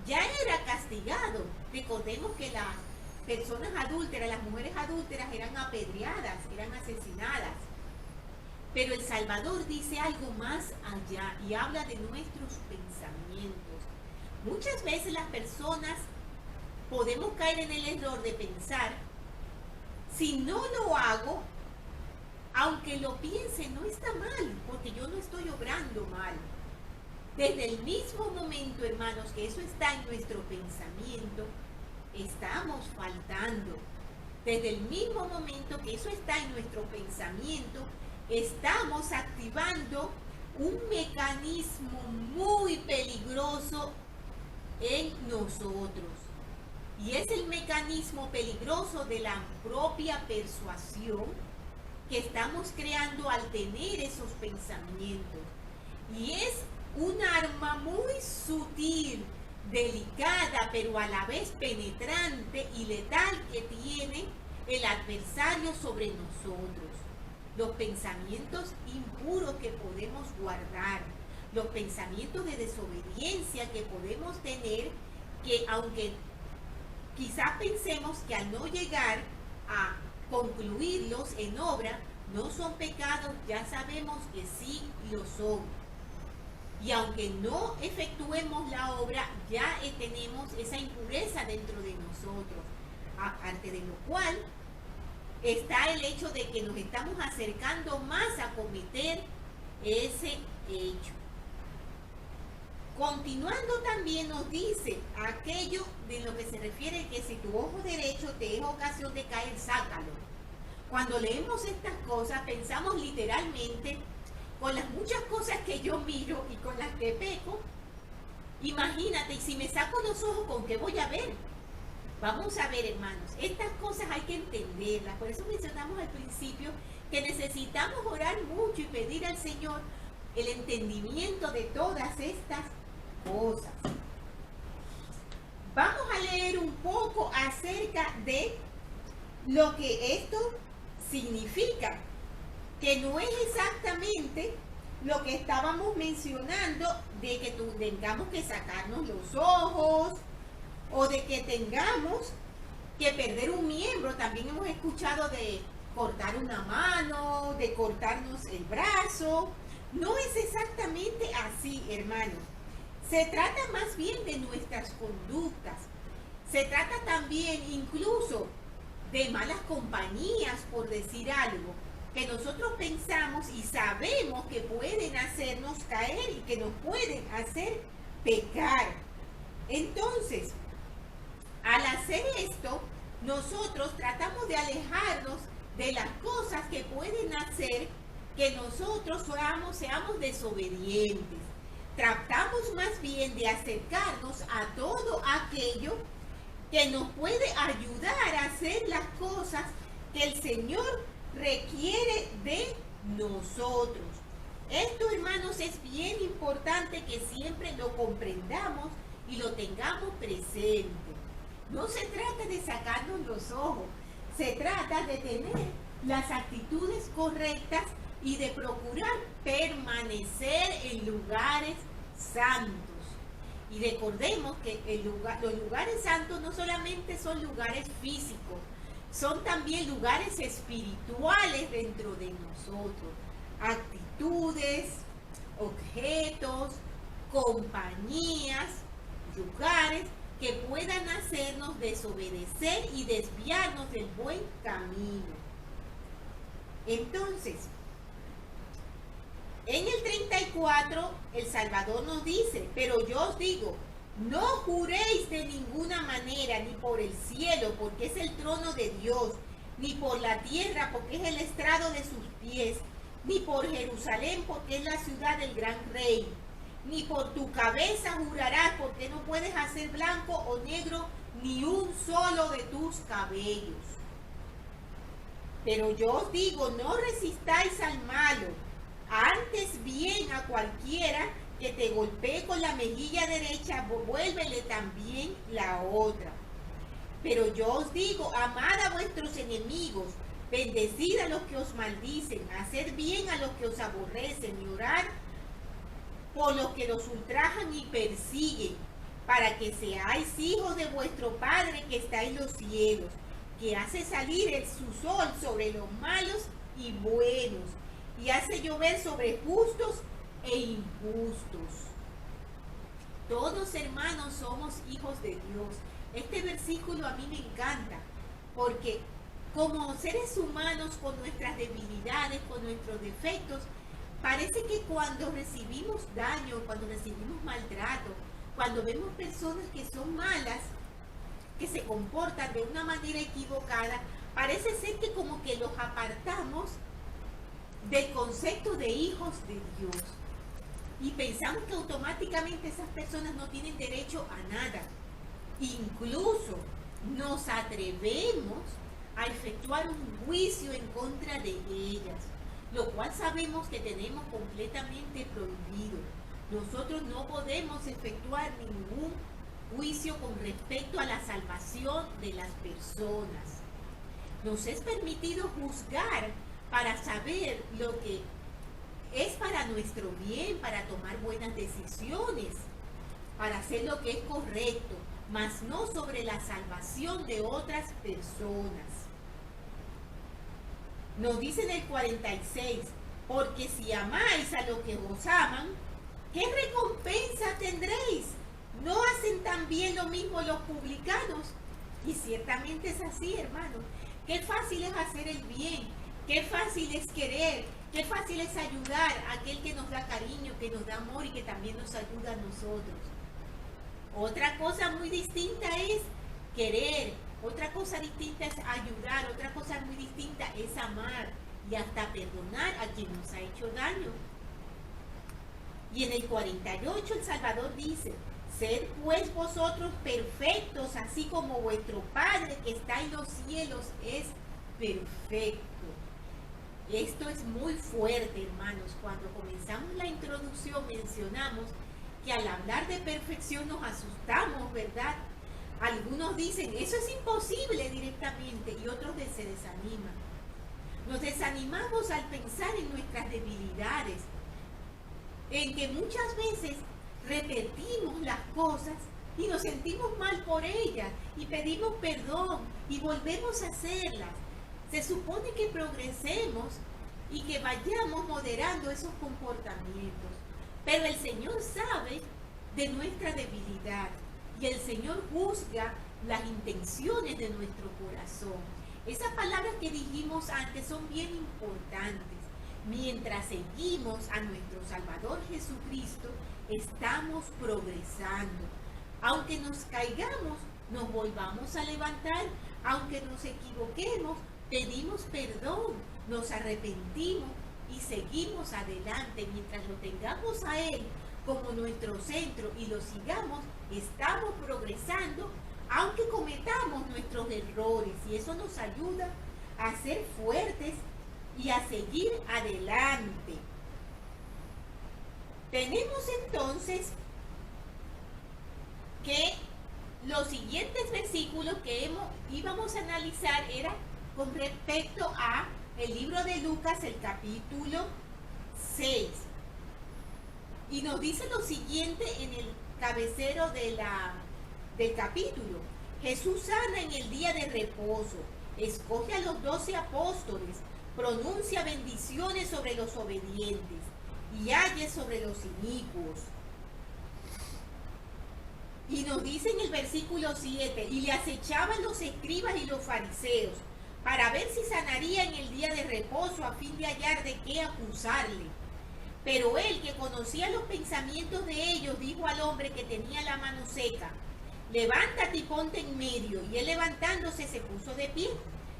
ya era castigado. Recordemos que las personas adúlteras, las mujeres adúlteras, eran apedreadas, eran asesinadas. Pero el Salvador dice algo más allá y habla de nuestros pensamientos. Muchas veces las personas podemos caer en el error de pensar, si no lo hago, aunque lo piense, no está mal, porque yo no estoy obrando mal. Desde el mismo momento, hermanos, que eso está en nuestro pensamiento, estamos faltando. Desde el mismo momento que eso está en nuestro pensamiento, estamos activando un mecanismo muy peligroso en nosotros. Y es el mecanismo peligroso de la propia persuasión que estamos creando al tener esos pensamientos. Y es un arma muy sutil, delicada, pero a la vez penetrante y letal que tiene el adversario sobre nosotros. Los pensamientos impuros que podemos guardar, los pensamientos de desobediencia que podemos tener, que aunque quizás pensemos que al no llegar a concluirlos en obra, no son pecados, ya sabemos que sí lo son. Y aunque no efectuemos la obra, ya tenemos esa impureza dentro de nosotros. Aparte de lo cual, está el hecho de que nos estamos acercando más a cometer ese hecho. Continuando también nos dice aquello de lo que se refiere que si tu ojo derecho te es ocasión de caer, sácalo. Cuando leemos estas cosas pensamos literalmente con las muchas cosas que yo miro y con las que peco. Imagínate, y si me saco los ojos, ¿con qué voy a ver? Vamos a ver, hermanos, estas cosas hay que entenderlas. Por eso mencionamos al principio que necesitamos orar mucho y pedir al Señor el entendimiento de todas estas cosas. Vamos a leer un poco acerca de lo que esto significa, que no es exactamente lo que estábamos mencionando de que tengamos que sacarnos los ojos o de que tengamos que perder un miembro. También hemos escuchado de cortar una mano, de cortarnos el brazo. No es exactamente así, hermanos. Se trata más bien de nuestras conductas. Se trata también incluso de malas compañías, por decir algo, que nosotros pensamos y sabemos que pueden hacernos caer y que nos pueden hacer pecar. Entonces, al hacer esto, nosotros tratamos de alejarnos de las cosas que pueden hacer que nosotros seamos desobedientes. Tratamos más bien de acercarnos a todo aquello que nos puede ayudar a hacer las cosas que el Señor requiere de nosotros. Esto, hermanos, es bien importante que siempre lo comprendamos y lo tengamos presente. No se trata de sacarnos los ojos, se trata de tener las actitudes correctas y de procurar permanecer en lugares santos. Y recordemos que los lugares santos no solamente son lugares físicos, son también lugares espirituales dentro de nosotros. Actitudes, objetos, compañías, lugares que puedan hacernos desobedecer y desviarnos del buen camino. Entonces, en el 34, el Salvador nos dice, pero yo os digo, no juréis de ninguna manera, ni por el cielo, porque es el trono de Dios, ni por la tierra, porque es el estrado de sus pies, ni por Jerusalén, porque es la ciudad del gran rey, ni por tu cabeza jurarás, porque no puedes hacer blanco o negro ni un solo de tus cabellos. Pero yo os digo, no resistáis al malo, antes bien a cualquiera que te golpee con la mejilla derecha, vuélvele también la otra. Pero yo os digo, amad a vuestros enemigos, bendecid a los que os maldicen, haced bien a los que os aborrecen y orad por los que los ultrajan y persiguen, para que seáis hijos de vuestro Padre que está en los cielos, que hace salir su sol sobre los malos y buenos, y hace llover sobre justos e injustos. Todos, hermanos, somos hijos de Dios. Este versículo a mí me encanta, porque como seres humanos, con nuestras debilidades, con nuestros defectos, parece que cuando recibimos daño, cuando recibimos maltrato, cuando vemos personas que son malas, que se comportan de una manera equivocada, parece ser que como que los apartamos del concepto de hijos de Dios. Y pensamos que automáticamente esas personas no tienen derecho a nada. Incluso nos atrevemos a efectuar un juicio en contra de ellas, lo cual sabemos que tenemos completamente prohibido. Nosotros no podemos efectuar ningún juicio con respecto a la salvación de las personas. Nos es permitido juzgar para saber lo que es para nuestro bien, para tomar buenas decisiones, para hacer lo que es correcto, mas no sobre la salvación de otras personas. Nos dice en el 46, porque si amáis a los que os aman, ¿qué recompensa tendréis? ¿No hacen también lo mismo los publicanos? Y ciertamente es así, hermanos. Qué fácil es hacer el bien, qué fácil es querer, qué fácil es ayudar a aquel que nos da cariño, que nos da amor y que también nos ayuda a nosotros. Otra cosa muy distinta es querer, otra cosa distinta es ayudar, otra cosa muy distinta es amar y hasta perdonar a quien nos ha hecho daño. Y en el 48 el Salvador dice, sed pues vosotros perfectos, así como vuestro Padre que está en los cielos es perfecto. Esto es muy fuerte, hermanos. Cuando comenzamos la introducción mencionamos que al hablar de perfección nos asustamos, ¿verdad? Algunos dicen, eso es imposible directamente, y otros se desaniman. Nos desanimamos al pensar en nuestras debilidades, en que muchas veces repetimos las cosas y nos sentimos mal por ellas y pedimos perdón y volvemos a hacerlas. Se supone que progresemos y que vayamos moderando esos comportamientos, pero el Señor sabe de nuestra debilidad y el Señor juzga las intenciones de nuestro corazón. Esas palabras que dijimos antes son bien importantes. Mientras seguimos a nuestro Salvador Jesucristo, estamos progresando. Aunque nos caigamos, nos volvamos a levantar. Aunque nos equivoquemos, pedimos perdón, nos arrepentimos y seguimos adelante. Mientras lo tengamos a Él como nuestro centro y lo sigamos, estamos progresando, aunque cometamos nuestros errores, y eso nos ayuda a ser fuertes y a seguir adelante. Tenemos entonces que los siguientes versículos que íbamos a analizar era con respecto a el libro de Lucas, el capítulo 6. Y nos dice lo siguiente en el cabecero del capítulo. Jesús sana en el día de reposo, escoge a los 12 apóstoles, pronuncia bendiciones sobre los obedientes y ayes sobre los inicuos. Y nos dice en el versículo 7, y le acechaban los escribas y los fariseos para ver si sanaría en el día de reposo a fin de hallar de qué acusarle. Pero él, que conocía los pensamientos de ellos, dijo al hombre que tenía la mano seca, levántate y ponte en medio. Y él levantándose se puso de pie.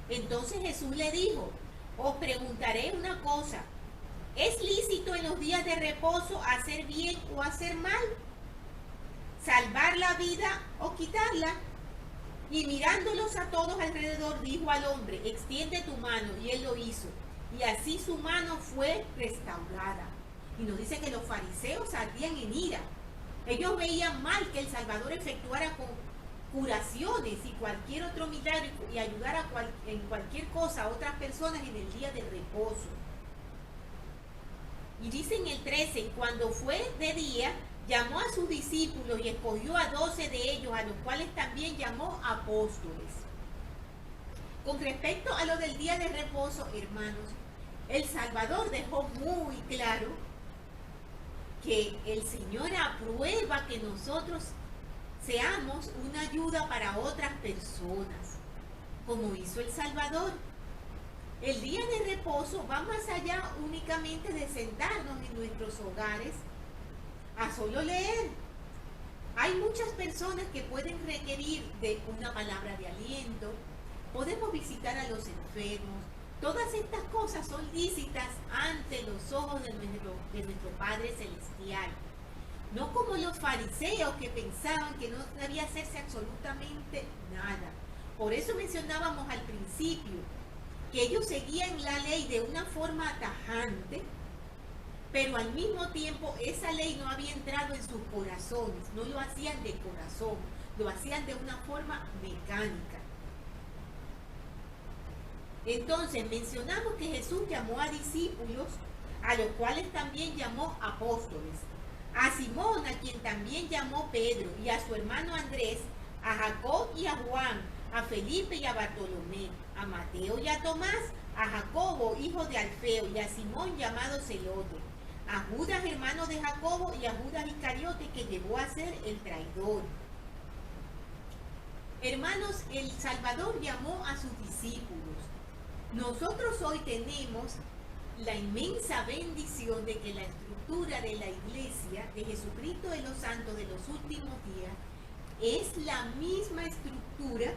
Entonces Jesús le dijo, os preguntaré una cosa, ¿es lícito en los días de reposo hacer bien o hacer mal? ¿Salvar la vida o quitarla? Y mirándolos a todos alrededor, dijo al hombre, extiende tu mano. Y él lo hizo. Y así su mano fue restaurada. Y nos dice que los fariseos ardían en ira. Ellos veían mal que el Salvador efectuara curaciones y cualquier otro milagro y ayudara en cualquier cosa a otras personas en el día de reposo. Y dice en el 13, y cuando fue de día, llamó a sus discípulos y escogió a 12 de ellos, a los cuales también llamó apóstoles. Con respecto a lo del día de reposo, hermanos, el Salvador dejó muy claro que el Señor aprueba que nosotros seamos una ayuda para otras personas, como hizo el Salvador. El día de reposo va más allá únicamente de sentarnos en nuestros hogares a solo leer. Hay muchas personas que pueden requerir de una palabra de aliento, podemos visitar a los enfermos. Todas estas cosas son lícitas ante los ojos de nuestro Padre Celestial. No como los fariseos que pensaban que no debía hacerse absolutamente nada. Por eso mencionábamos al principio que ellos seguían la ley de una forma tajante, pero al mismo tiempo esa ley no había entrado en sus corazones, no lo hacían de corazón, lo hacían de una forma mecánica. Entonces mencionamos que Jesús llamó a discípulos, a los cuales también llamó apóstoles, a Simón, a quien también llamó Pedro, y a su hermano Andrés, a Jacob y a Juan, a Felipe y a Bartolomé, a Mateo y a Tomás, a Jacobo, hijo de Alfeo, y a Simón llamado Celote, a Judas, hermano de Jacobo, y a Judas Iscariote, que llegó a ser el traidor. Hermanos, el Salvador llamó a sus discípulos. Nosotros hoy tenemos la inmensa bendición de que la estructura de la Iglesia de Jesucristo de los Santos de los últimos días es la misma estructura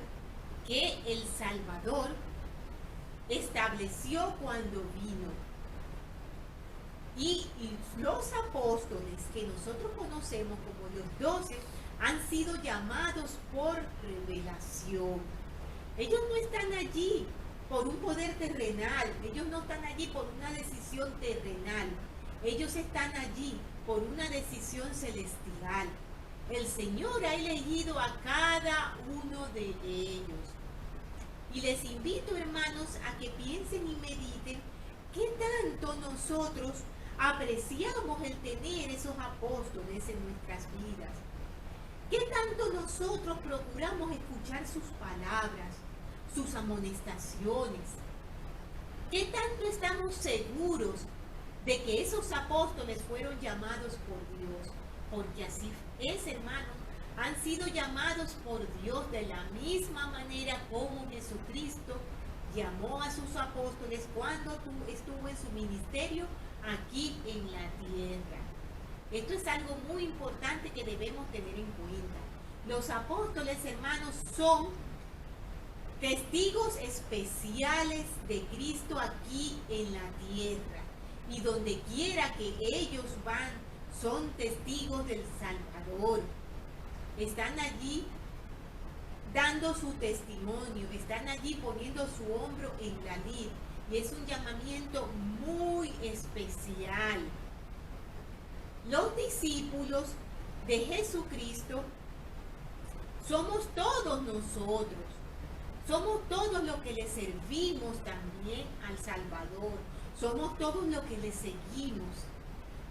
que el Salvador estableció cuando vino. Y los apóstoles que nosotros conocemos como los 12 han sido llamados por revelación. Ellos no están allí por un poder terrenal, ellos no están allí por una decisión terrenal, ellos están allí por una decisión celestial. El Señor ha elegido a cada uno de ellos. Y les invito, hermanos, a que piensen y mediten qué tanto nosotros apreciamos el tener esos apóstoles en nuestras vidas. Qué tanto nosotros procuramos escuchar sus palabras, sus amonestaciones. ¿Qué tanto estamos seguros de que esos apóstoles fueron llamados por Dios? Porque así es, hermanos, han sido llamados por Dios de la misma manera como Jesucristo llamó a sus apóstoles cuando estuvo en su ministerio aquí en la tierra. Esto es algo muy importante que debemos tener en cuenta. Los apóstoles, hermanos, son testigos especiales de Cristo aquí en la tierra, y donde quiera que ellos van, son testigos del Salvador. Están allí dando su testimonio, están allí poniendo su hombro en la lid, y es un llamamiento muy especial. Los discípulos de Jesucristo somos todos nosotros. Somos todos los que le servimos también al Salvador. Somos todos los que le seguimos.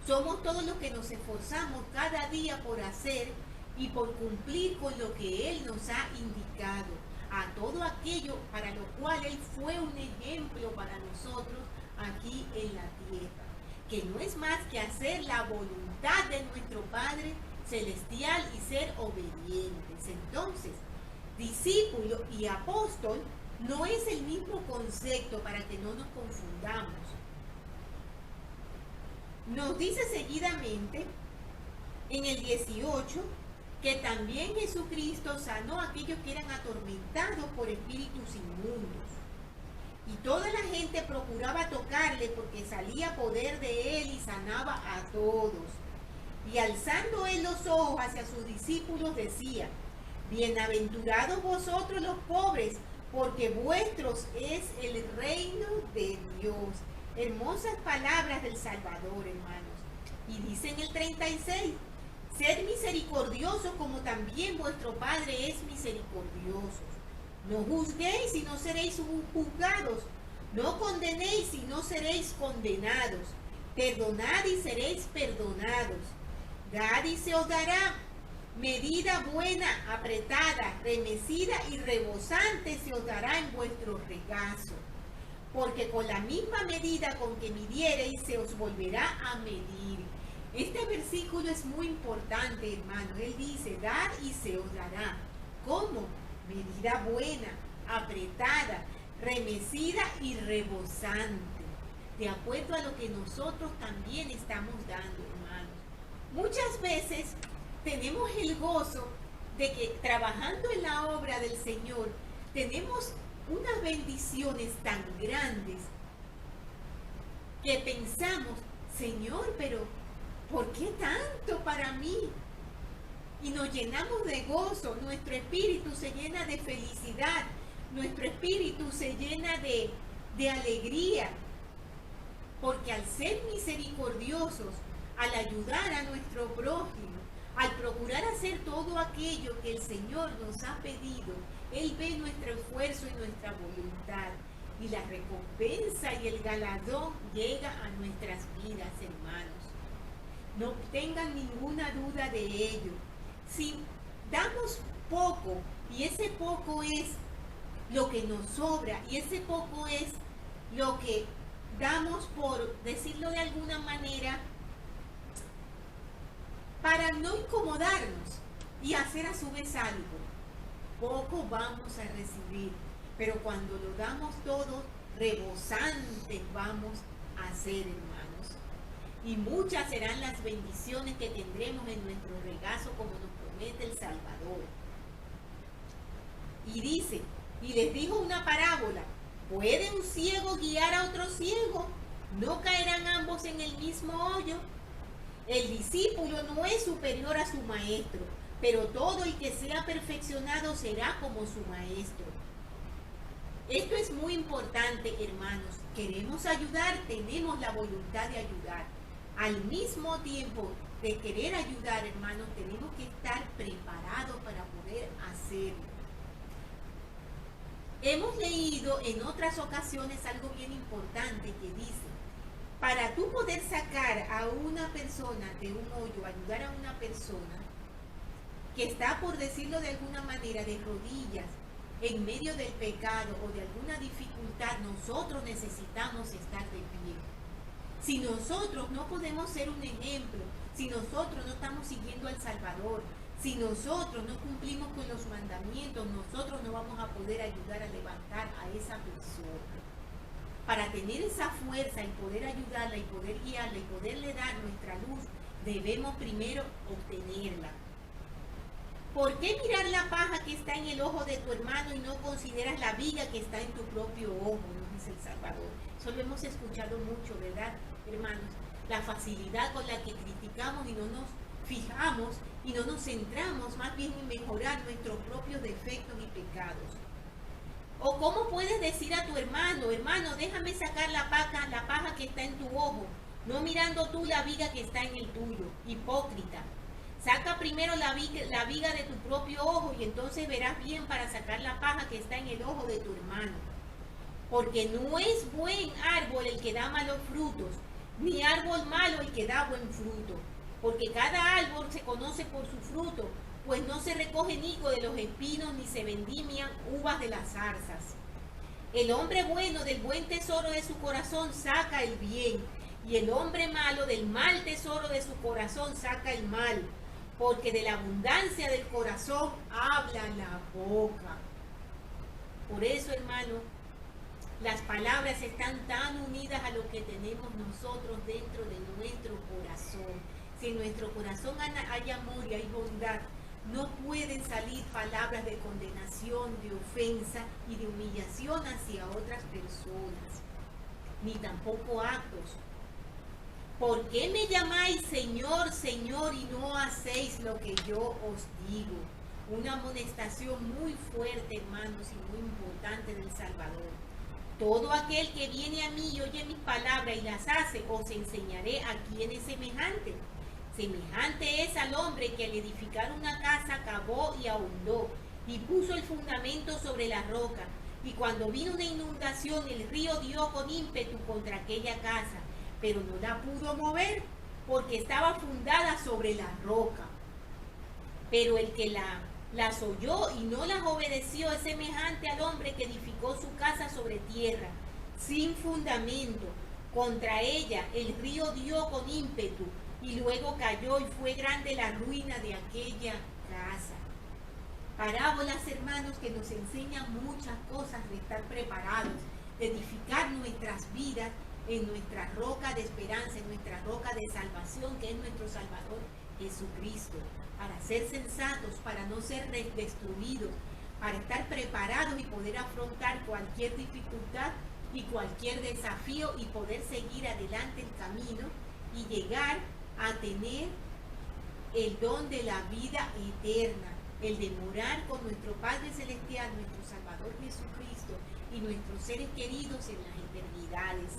Somos todos los que nos esforzamos cada día por hacer y por cumplir con lo que Él nos ha indicado. A todo aquello para lo cual Él fue un ejemplo para nosotros aquí en la tierra. Que no es más que hacer la voluntad de nuestro Padre Celestial y ser obedientes. Entonces, discípulo y apóstol no es el mismo concepto, para que no nos confundamos. Nos dice seguidamente en el 18 que también Jesucristo sanó a aquellos que eran atormentados por espíritus inmundos. Y toda la gente procuraba tocarle porque salía poder de él y sanaba a todos. Y alzando él los ojos hacia sus discípulos decía: bienaventurados vosotros los pobres, porque vuestros es el reino de Dios. Hermosas palabras del Salvador, hermanos. Y dice en el 36, sed misericordiosos como también vuestro Padre es misericordioso. No juzguéis y no seréis juzgados. No condenéis y no seréis condenados. Perdonad y seréis perdonados. Dad y se os dará. Medida buena, apretada, remecida y rebosante se os dará en vuestro regazo. Porque con la misma medida con que midiereis se os volverá a medir. Este versículo es muy importante, hermano. Él dice, dar y se os dará. ¿Cómo? Medida buena, apretada, remecida y rebosante. De acuerdo a lo que nosotros también estamos dando, hermanos. Muchas veces tenemos el gozo de que trabajando en la obra del Señor tenemos unas bendiciones tan grandes que pensamos, Señor, pero ¿por qué tanto para mí? Y nos llenamos de gozo, nuestro espíritu se llena de felicidad, nuestro espíritu se llena de alegría, porque al ser misericordiosos, al ayudar a nuestro prójimo, al procurar hacer todo aquello que el Señor nos ha pedido, Él ve nuestro esfuerzo y nuestra voluntad, y la recompensa y el galardón llega a nuestras vidas, hermanos. No tengan ninguna duda de ello. Si damos poco, y ese poco es lo que nos sobra, y ese poco es lo que damos, por decirlo de alguna manera, para no incomodarnos y hacer a su vez algo, poco vamos a recibir, pero cuando lo damos todo, rebosantes vamos a ser, hermanos. Y muchas serán las bendiciones que tendremos en nuestro regazo, como nos promete el Salvador. Y dice, y les dijo una parábola: ¿puede un ciego guiar a otro ciego? ¿No caerán ambos en el mismo hoyo? El discípulo no es superior a su maestro, pero todo el que sea perfeccionado será como su maestro. Esto es muy importante, hermanos. Queremos ayudar, tenemos la voluntad de ayudar. Al mismo tiempo de querer ayudar, hermanos, tenemos que estar preparados para poder hacerlo. Hemos leído en otras ocasiones algo bien importante que dice: para tú poder sacar a una persona de un hoyo, ayudar a una persona que está, por decirlo de alguna manera, de rodillas, en medio del pecado o de alguna dificultad, nosotros necesitamos estar de pie. Si nosotros no podemos ser un ejemplo, si nosotros no estamos siguiendo al Salvador, si nosotros no cumplimos con los mandamientos, nosotros no vamos a poder ayudar a levantar a esa persona. Para tener esa fuerza y poder ayudarla y poder guiarla y poderle dar nuestra luz, debemos primero obtenerla. ¿Por qué mirar la paja que está en el ojo de tu hermano y no consideras la viga que está en tu propio ojo? Nos dice el Salvador. Eso lo hemos escuchado mucho, ¿verdad, hermanos? La facilidad con la que criticamos y no nos fijamos y no nos centramos más bien en mejorar nuestros propios defectos y pecados. O cómo puedes decir a tu hermano: hermano, déjame sacar la paja que está en tu ojo, no mirando tú la viga que está en el tuyo. Hipócrita. Saca primero la viga de tu propio ojo y entonces verás bien para sacar la paja que está en el ojo de tu hermano. Porque no es buen árbol el que da malos frutos, ni árbol malo el que da buen fruto. Porque cada árbol se conoce por su fruto, pues no se recogen higos de los espinos ni se vendimian uvas de las zarzas. El hombre bueno del buen tesoro de su corazón saca el bien, y el hombre malo del mal tesoro de su corazón saca el mal, porque de la abundancia del corazón habla la boca. Por eso, hermano, las palabras están tan unidas a lo que tenemos nosotros dentro de nuestro corazón. Si en nuestro corazón hay amor y hay bondad, no pueden salir palabras de condenación, de ofensa y de humillación hacia otras personas, ni tampoco actos. ¿Por qué me llamáis Señor, Señor, y no hacéis lo que yo os digo? Una amonestación muy fuerte, hermanos, y muy importante del Salvador. Todo aquel que viene a mí y oye mis palabras y las hace, os enseñaré a quién es semejante. Semejante es al hombre que al edificar una casa cavó y ahondó, y puso el fundamento sobre la roca. Y cuando vino una inundación, el río dio con ímpetu contra aquella casa, pero no la pudo mover, porque estaba fundada sobre la roca. Pero el que las oyó y no las obedeció es semejante al hombre que edificó su casa sobre tierra, sin fundamento. Contra ella el río dio con ímpetu, y luego cayó y fue grande la ruina de aquella casa. Parábolas, hermanos, que nos enseñan muchas cosas de estar preparados, de edificar nuestras vidas en nuestra roca de esperanza, en nuestra roca de salvación, que es nuestro Salvador Jesucristo, para ser sensatos, para no ser destruidos, para estar preparados y poder afrontar cualquier dificultad y cualquier desafío y poder seguir adelante el camino y llegar a tener el don de la vida eterna, el de morar con nuestro Padre Celestial, nuestro Salvador Jesucristo y nuestros seres queridos en las eternidades.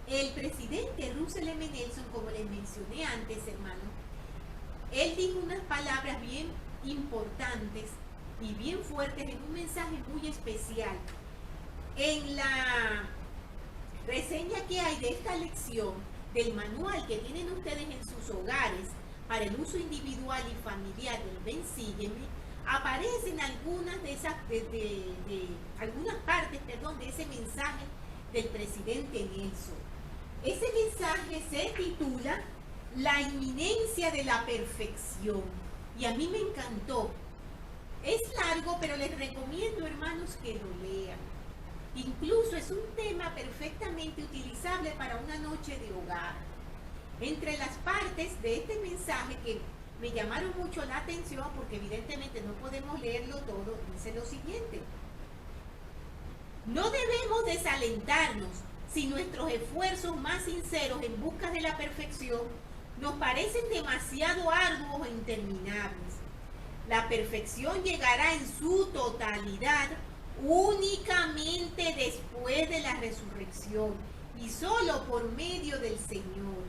El presidente Russell M. Nelson, como les mencioné antes, hermano, él dijo unas palabras bien importantes y bien fuertes en un mensaje muy especial. En la reseña que hay de esta lección, del manual que tienen ustedes en sus hogares para el uso individual y familiar del Ven Sígueme, aparecen algunas de esas algunas partes, de ese mensaje del presidente Nelson. Ese mensaje se titula La inminencia de la perfección, y a mí me encantó. Es largo, pero les recomiendo, hermanos, que lo lean. Incluso es un tema perfectamente utilizable para una noche de hogar. Entre las partes de este mensaje que me llamaron mucho la atención, porque evidentemente no podemos leerlo todo, dice lo siguiente: no debemos desalentarnos si nuestros esfuerzos más sinceros en busca de la perfección nos parecen demasiado arduos e interminables. La perfección llegará en su totalidad únicamente después de la resurrección y solo por medio del Señor.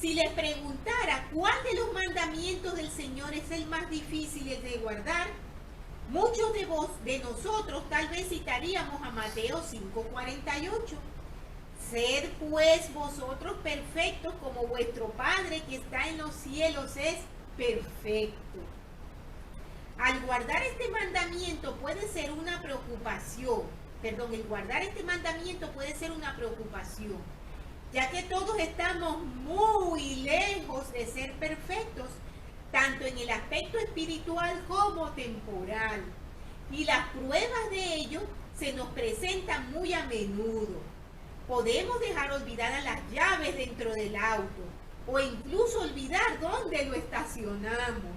Si les preguntara cuál de los mandamientos del Señor es el más difícil de guardar, muchos de nosotros tal vez citaríamos a Mateo 5:48. Sed pues vosotros perfectos como vuestro Padre que está en los cielos es perfecto. Al guardar este mandamiento puede ser una preocupación, el guardar este mandamiento puede ser una preocupación, ya que todos estamos muy lejos de ser perfectos, tanto en el aspecto espiritual como temporal, y las pruebas de ello se nos presentan muy a menudo. Podemos dejar olvidadas las llaves dentro del auto, o incluso olvidar dónde lo estacionamos.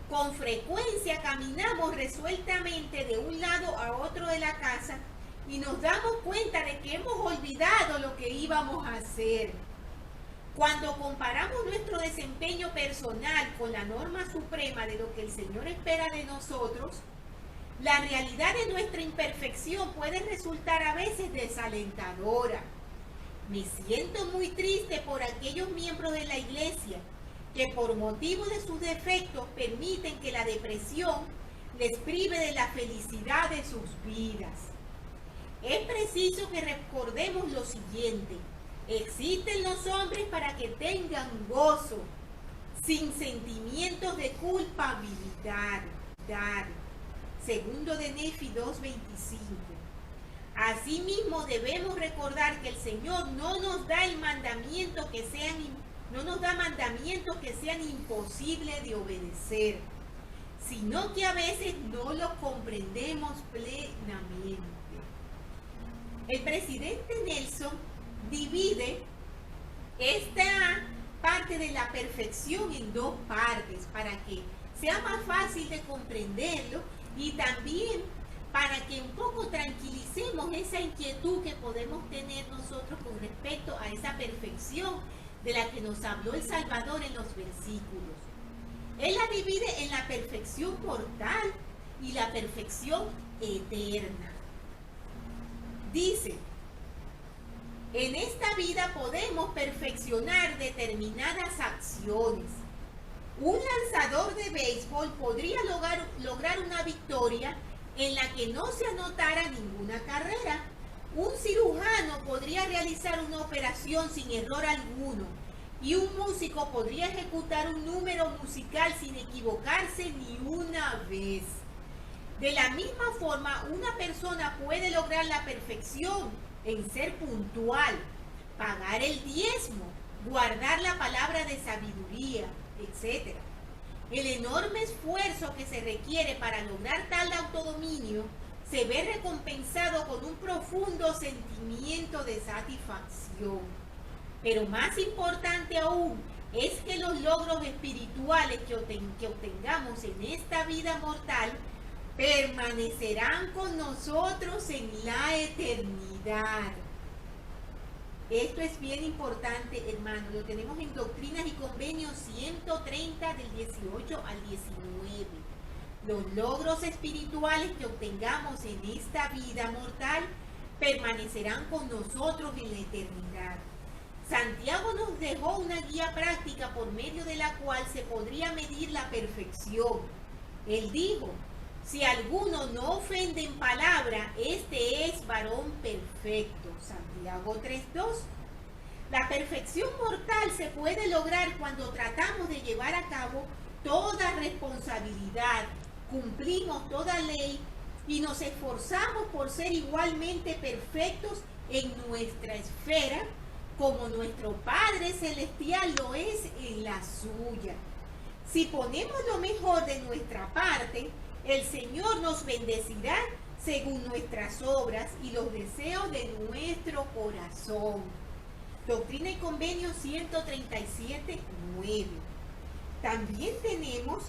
Con frecuencia caminamos resueltamente de un lado a otro de la casa y nos damos cuenta de que hemos olvidado lo que íbamos a hacer. Cuando comparamos nuestro desempeño personal con la norma suprema de lo que el Señor espera de nosotros, la realidad de nuestra imperfección puede resultar a veces desalentadora. Me siento muy triste por aquellos miembros de la iglesia que por motivo de sus defectos permiten que la depresión les prive de la felicidad de sus vidas. Es preciso que recordemos lo siguiente: existen los hombres para que tengan gozo, sin sentimientos de culpabilidad. Segundo de Nefi 2:25. Asimismo, debemos recordar que el Señor no nos da mandamientos que sean imposibles de obedecer, sino que a veces no los comprendemos plenamente. El presidente Nelson divide esta parte de la perfección en dos partes para que sea más fácil de comprenderlo y también para que un poco tranquilicemos esa inquietud que podemos tener nosotros con respecto a esa perfección de la que nos habló el Salvador en los versículos. Él la divide en la perfección mortal y la perfección eterna. Dice: en esta vida podemos perfeccionar determinadas acciones. Un lanzador de béisbol podría lograr una victoria en la que no se anotara ninguna carrera. Un cirujano podría realizar una operación sin error alguno. Y un músico podría ejecutar un número musical sin equivocarse ni una vez. De la misma forma, una persona puede lograr la perfección en ser puntual, pagar el diezmo, guardar la palabra de sabiduría, etc. El enorme esfuerzo que se requiere para lograr tal autodominio se ve recompensado con un profundo sentimiento de satisfacción. Pero más importante aún es que los logros espirituales que obtengamos en esta vida mortal permanecerán con nosotros en la eternidad. Esto es bien importante, hermanos. Lo tenemos en Doctrinas y Convenios 130 del 18 al 19. Los logros espirituales que obtengamos en esta vida mortal permanecerán con nosotros en la eternidad. Santiago nos dejó una guía práctica por medio de la cual se podría medir la perfección. Él dijo: si alguno no ofende en palabra, este es varón perfecto. Santiago 3:2. La perfección mortal se puede lograr cuando tratamos de llevar a cabo toda responsabilidad, cumplimos toda ley y nos esforzamos por ser igualmente perfectos en nuestra esfera, como nuestro Padre Celestial lo es en la suya. Si ponemos lo mejor de nuestra parte, el Señor nos bendecirá según nuestras obras y los deseos de nuestro corazón. Doctrina y Convenio 137:9. También tenemos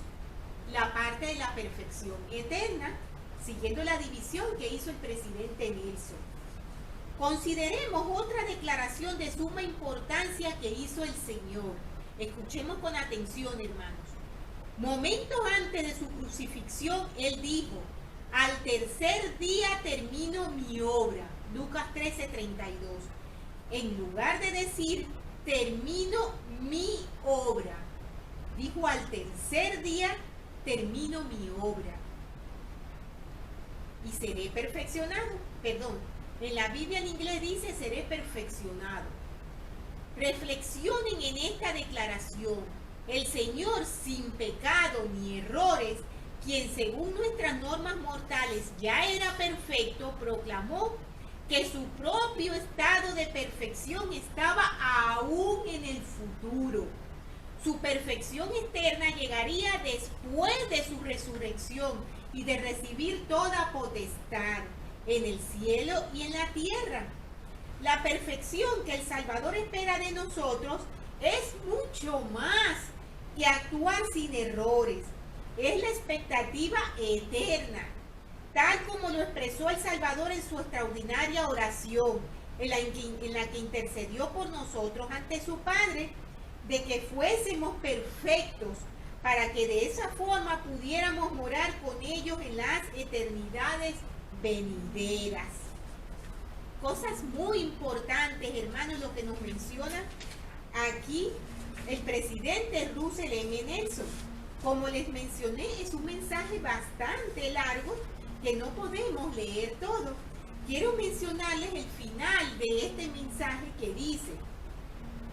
la parte de la perfección eterna, siguiendo la división que hizo el presidente Nelson. Consideremos otra declaración de suma importancia que hizo el Señor. Escuchemos con atención, hermanos. Momentos antes de su crucifixión, Él dijo: al tercer día termino mi obra. Lucas 13:32. En lugar de decir termino mi obra, dijo: al tercer día termino mi obra y seré perfeccionado. En la Biblia en inglés dice seré perfeccionado. Reflexionen en esta declaración. El Señor, sin pecado ni errores, quien según nuestras normas mortales ya era perfecto, proclamó que su propio estado de perfección estaba aún en el futuro. Su perfección eterna llegaría después de su resurrección y de recibir toda potestad en el cielo y en la tierra. La perfección que el Salvador espera de nosotros es mucho más que actuar sin errores. Es la expectativa eterna, tal como lo expresó el Salvador en su extraordinaria oración, en la que intercedió por nosotros ante su Padre, de que fuésemos perfectos, para que de esa forma pudiéramos morar con ellos en las eternidades venideras. Cosas muy importantes, hermanos, lo que nos menciona aquí el presidente Russell M. Nelson. Como les mencioné, es un mensaje bastante largo que no podemos leer todo. Quiero mencionarles el final de este mensaje que dice: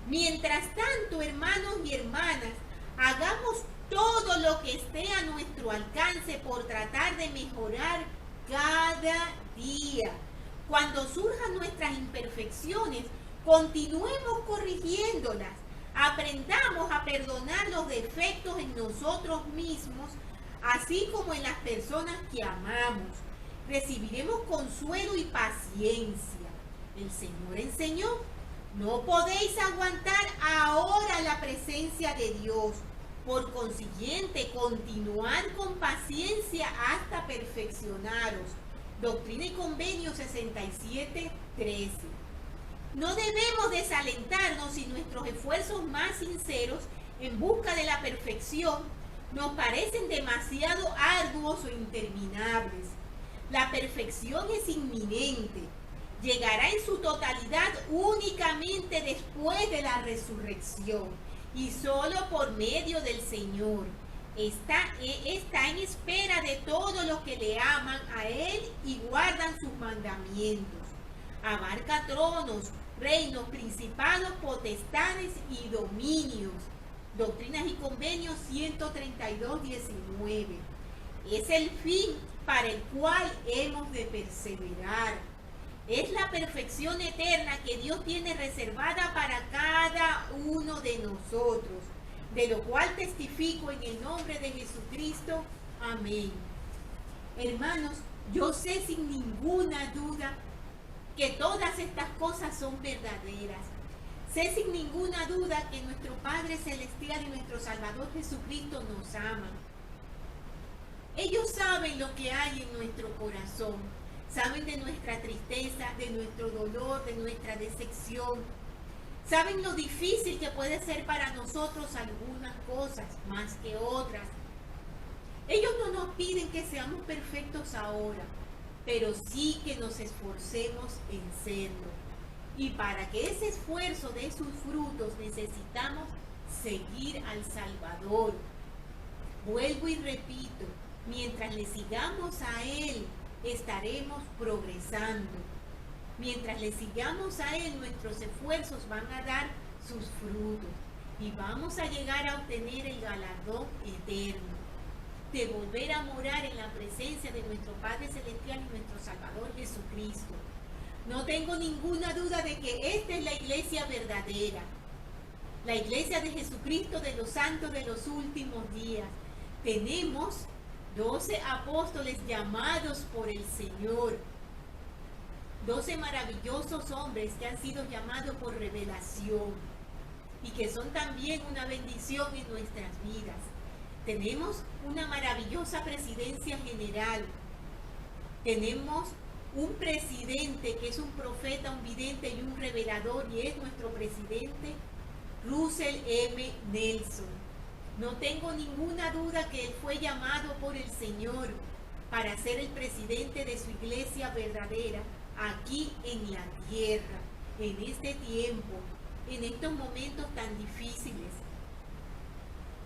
mientras tanto, hermanos y hermanas, hagamos todo lo que esté a nuestro alcance por tratar de mejorar cada día. Cuando surjan nuestras imperfecciones, continuemos corrigiéndolas. Aprendamos a perdonar los defectos en nosotros mismos, así como en las personas que amamos. Recibiremos consuelo y paciencia. El Señor enseñó: no podéis aguantar ahora la presencia de Dios. Por consiguiente, continuad con paciencia hasta perfeccionaros. Doctrina y Convenio 67:13. No debemos desalentarnos si nuestros esfuerzos más sinceros en busca de la perfección nos parecen demasiado arduos o interminables. La perfección es inminente. Llegará en su totalidad únicamente después de la resurrección y solo por medio del Señor. Está en espera de todos los que le aman a Él y guardan sus mandamientos. Abarca tronos, reinos, principados, potestades y dominios. Doctrinas y Convenios 132:19. Es el fin para el cual hemos de perseverar. Es la perfección eterna que Dios tiene reservada para cada uno de nosotros, de lo cual testifico en el nombre de Jesucristo. Amén. Hermanos, yo sé sin ninguna duda que todas estas cosas son verdaderas. Sé sin ninguna duda que nuestro Padre Celestial y nuestro Salvador Jesucristo nos aman. Ellos saben lo que hay en nuestro corazón, saben de nuestra tristeza, de nuestro dolor, de nuestra decepción. Saben lo difícil que puede ser para nosotros algunas cosas más que otras. Ellos no nos piden que seamos perfectos ahora, pero sí que nos esforcemos en serlo. Y para que ese esfuerzo dé sus frutos necesitamos seguir al Salvador. Vuelvo y repito, mientras le sigamos a Él, estaremos progresando. Mientras le sigamos a Él, nuestros esfuerzos van a dar sus frutos y vamos a llegar a obtener el galardón eterno de volver a morar en la presencia de nuestro Padre Celestial y nuestro Salvador Jesucristo. No tengo ninguna duda de que esta es la iglesia verdadera, la iglesia de Jesucristo de los santos de los últimos días. Tenemos 12 apóstoles llamados por el Señor, 12 maravillosos hombres que han sido llamados por revelación y que son también una bendición en nuestras vidas. Tenemos una maravillosa presidencia general. Tenemos un presidente que es un profeta, un vidente y un revelador, y es nuestro presidente Russell M. Nelson. No tengo ninguna duda que él fue llamado por el Señor para ser el presidente de su iglesia verdadera aquí en la tierra, en este tiempo, en estos momentos tan difíciles.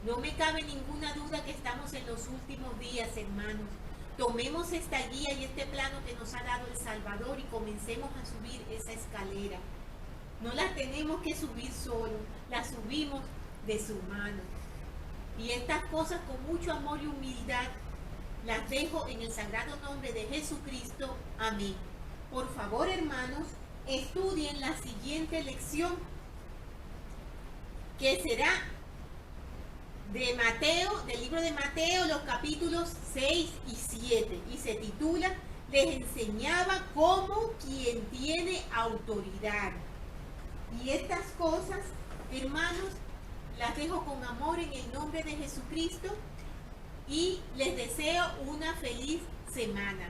No me cabe ninguna duda que estamos en los últimos días, hermanos. Tomemos esta guía y este plano que nos ha dado el Salvador y comencemos a subir esa escalera. No la tenemos que subir solo, la subimos de su mano. Y estas cosas con mucho amor y humildad las dejo en el sagrado nombre de Jesucristo. Amén. Por favor, hermanos, estudien la siguiente lección, que será de Mateo, del libro de Mateo, los capítulos 6 y 7, y se titula: les enseñaba como quien tiene autoridad. Y estas cosas, hermanos, las dejo con amor en el nombre de Jesucristo y les deseo una feliz semana.